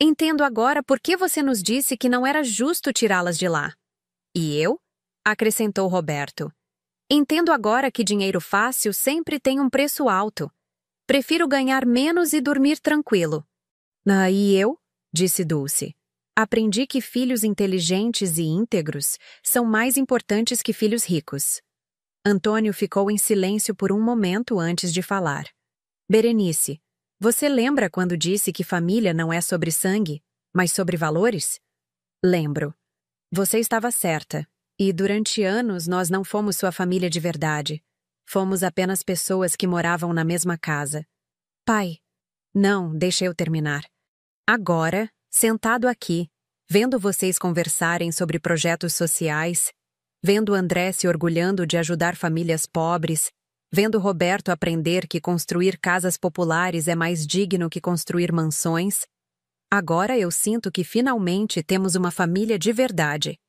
Entendo agora por que você nos disse que não era justo tirá-las de lá. E eu? Acrescentou Roberto. Entendo agora que dinheiro fácil sempre tem um preço alto. Prefiro ganhar menos e dormir tranquilo. E eu? Disse Dulce. Aprendi que filhos inteligentes e íntegros são mais importantes que filhos ricos. Antônio ficou em silêncio por um momento antes de falar. Berenice, você lembra quando disse que família não é sobre sangue, mas sobre valores? Lembro. Você estava certa. E durante anos nós não fomos sua família de verdade. Fomos apenas pessoas que moravam na mesma casa. Pai. Não, deixa eu terminar. Agora, sentado aqui, vendo vocês conversarem sobre projetos sociais, vendo André se orgulhando de ajudar famílias pobres, vendo Roberto aprender que construir casas populares é mais digno que construir mansões, agora eu sinto que finalmente temos uma família de verdade.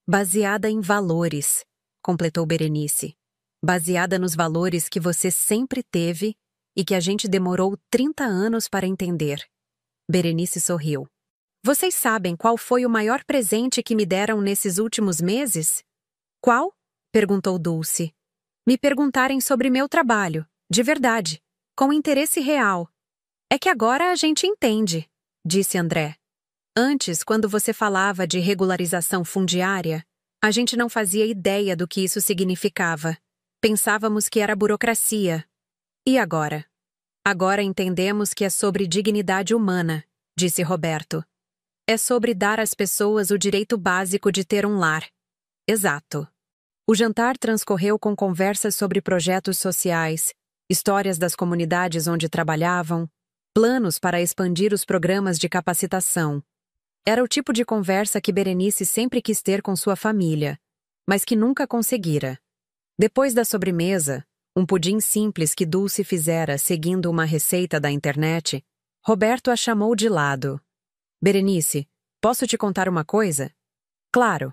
Baseada em valores, completou Berenice. Baseada nos valores que você sempre teve e que a gente demorou 30 anos para entender. Berenice sorriu. Vocês sabem qual foi o maior presente que me deram nesses últimos meses? Qual? Perguntou Dulce. Me perguntarem sobre meu trabalho, de verdade, com interesse real. É que agora a gente entende, disse André. Antes, quando você falava de regularização fundiária, a gente não fazia ideia do que isso significava. Pensávamos que era burocracia. E agora? Agora entendemos que é sobre dignidade humana, disse Roberto. É sobre dar às pessoas o direito básico de ter um lar. Exato. O jantar transcorreu com conversas sobre projetos sociais, histórias das comunidades onde trabalhavam, planos para expandir os programas de capacitação. Era o tipo de conversa que Berenice sempre quis ter com sua família, mas que nunca conseguira. Depois da sobremesa, um pudim simples que Dulce fizera seguindo uma receita da internet, Roberto a chamou de lado. Berenice, posso te contar uma coisa? Claro.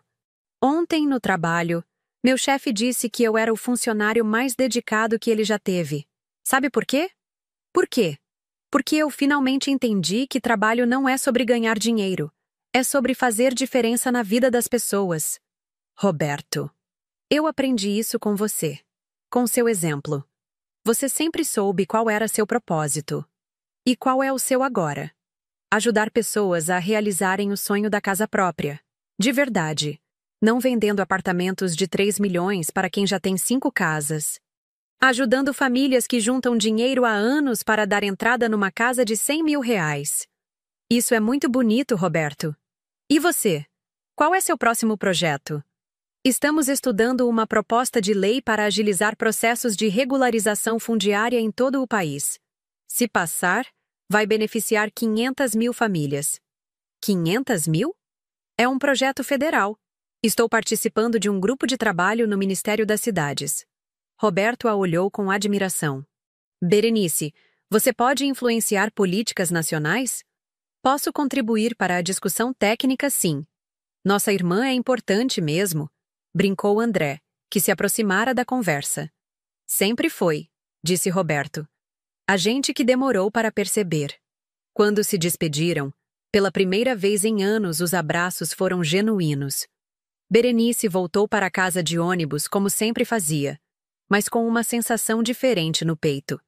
Ontem, no trabalho, meu chefe disse que eu era o funcionário mais dedicado que ele já teve. Sabe por quê? Por quê? Porque eu finalmente entendi que trabalho não é sobre ganhar dinheiro. É sobre fazer diferença na vida das pessoas. Roberto, eu aprendi isso com você. Com seu exemplo. Você sempre soube qual era seu propósito. E qual é o seu agora? Ajudar pessoas a realizarem o sonho da casa própria. De verdade. Não vendendo apartamentos de 3 milhões para quem já tem 5 casas. Ajudando famílias que juntam dinheiro há anos para dar entrada numa casa de 100 mil reais. Isso é muito bonito, Roberto. E você? Qual é seu próximo projeto? Estamos estudando uma proposta de lei para agilizar processos de regularização fundiária em todo o país. Se passar, vai beneficiar 500 mil famílias. 500 mil? É um projeto federal. Estou participando de um grupo de trabalho no Ministério das Cidades. Roberto a olhou com admiração. Berenice, você pode influenciar políticas nacionais? Posso contribuir para a discussão técnica, sim. Nossa irmã é importante mesmo, brincou André, que se aproximara da conversa. Sempre foi, disse Roberto. A gente que demorou para perceber. Quando se despediram, pela primeira vez em anos os abraços foram genuínos. Berenice voltou para a casa de ônibus como sempre fazia, mas com uma sensação diferente no peito.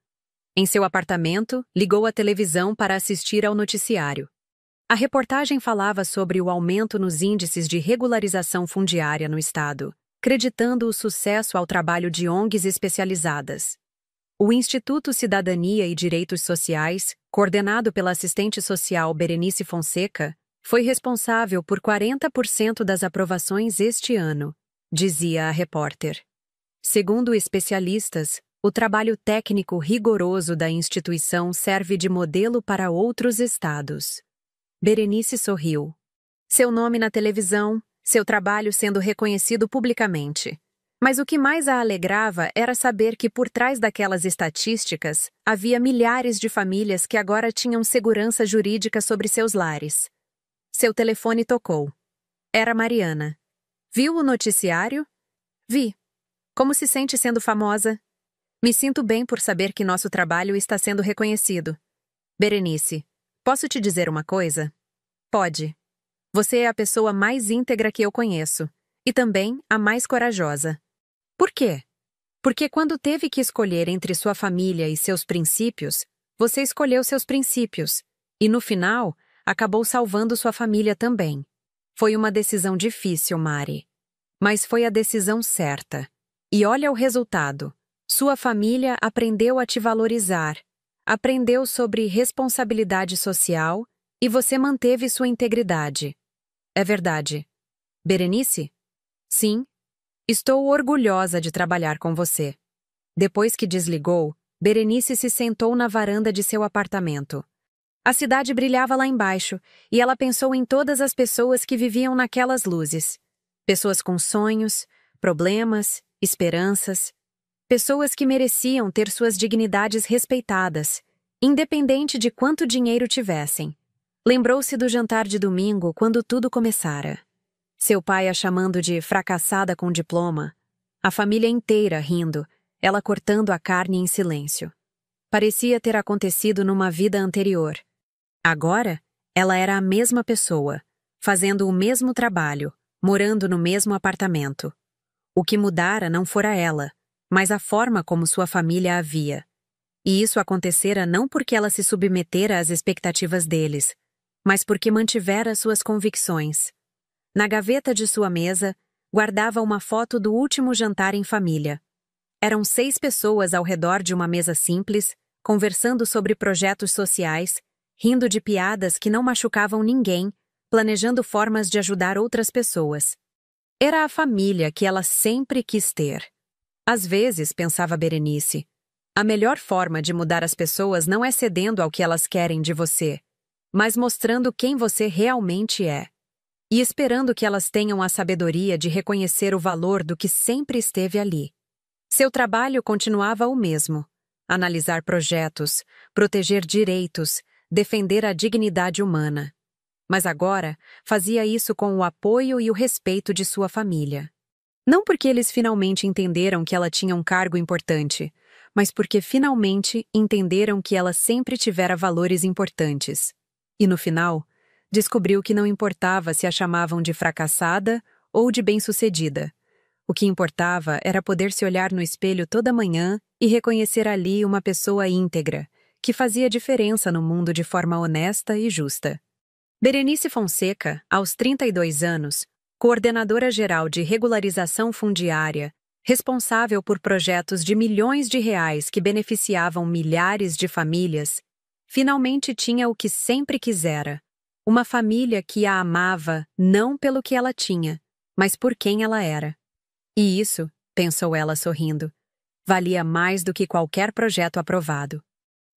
Em seu apartamento, ligou a televisão para assistir ao noticiário. A reportagem falava sobre o aumento nos índices de regularização fundiária no estado, creditando o sucesso ao trabalho de ONGs especializadas. O Instituto Cidadania e Direitos Sociais, coordenado pela assistente social Berenice Fonseca, foi responsável por 40% das aprovações este ano, dizia a repórter. Segundo especialistas, o trabalho técnico rigoroso da instituição serve de modelo para outros estados. Berenice sorriu. Seu nome na televisão, seu trabalho sendo reconhecido publicamente. Mas o que mais a alegrava era saber que por trás daquelas estatísticas havia milhares de famílias que agora tinham segurança jurídica sobre seus lares. Seu telefone tocou. Era Mariana. Viu o noticiário? Vi. Como se sente sendo famosa? Me sinto bem por saber que nosso trabalho está sendo reconhecido. Berenice, posso te dizer uma coisa? Pode. Você é a pessoa mais íntegra que eu conheço, e também a mais corajosa. Por quê? Porque quando teve que escolher entre sua família e seus princípios, você escolheu seus princípios, e no final, acabou salvando sua família também. Foi uma decisão difícil, Mari. Mas foi a decisão certa. E olha o resultado. Sua família aprendeu a te valorizar, aprendeu sobre responsabilidade social e você manteve sua integridade. É verdade. Berenice? Sim. Estou orgulhosa de trabalhar com você. Depois que desligou, Berenice se sentou na varanda de seu apartamento. A cidade brilhava lá embaixo e ela pensou em todas as pessoas que viviam naquelas luzes. Pessoas com sonhos, problemas, esperanças. Pessoas que mereciam ter suas dignidades respeitadas, independente de quanto dinheiro tivessem. Lembrou-se do jantar de domingo quando tudo começara. Seu pai a chamando de fracassada com diploma. A família inteira rindo, ela cortando a carne em silêncio. Parecia ter acontecido numa vida anterior. Agora, ela era a mesma pessoa, fazendo o mesmo trabalho, morando no mesmo apartamento. O que mudara não fora ela, mas a forma como sua família a via. E isso acontecera não porque ela se submetera às expectativas deles, mas porque mantivera suas convicções. Na gaveta de sua mesa, guardava uma foto do último jantar em família. Eram 6 pessoas ao redor de uma mesa simples, conversando sobre projetos sociais, rindo de piadas que não machucavam ninguém, planejando formas de ajudar outras pessoas. Era a família que ela sempre quis ter. Às vezes, pensava Berenice, a melhor forma de mudar as pessoas não é cedendo ao que elas querem de você, mas mostrando quem você realmente é. E esperando que elas tenham a sabedoria de reconhecer o valor do que sempre esteve ali. Seu trabalho continuava o mesmo: analisar projetos, proteger direitos, defender a dignidade humana. Mas agora fazia isso com o apoio e o respeito de sua família. Não porque eles finalmente entenderam que ela tinha um cargo importante, mas porque finalmente entenderam que ela sempre tivera valores importantes. E no final, descobriu que não importava se a chamavam de fracassada ou de bem-sucedida. O que importava era poder se olhar no espelho toda manhã e reconhecer ali uma pessoa íntegra, que fazia diferença no mundo de forma honesta e justa. Berenice Fonseca, aos 32 anos, coordenadora geral de regularização fundiária, responsável por projetos de milhões de reais que beneficiavam milhares de famílias, finalmente tinha o que sempre quisera: uma família que a amava não pelo que ela tinha, mas por quem ela era. E isso, pensou ela sorrindo, valia mais do que qualquer projeto aprovado.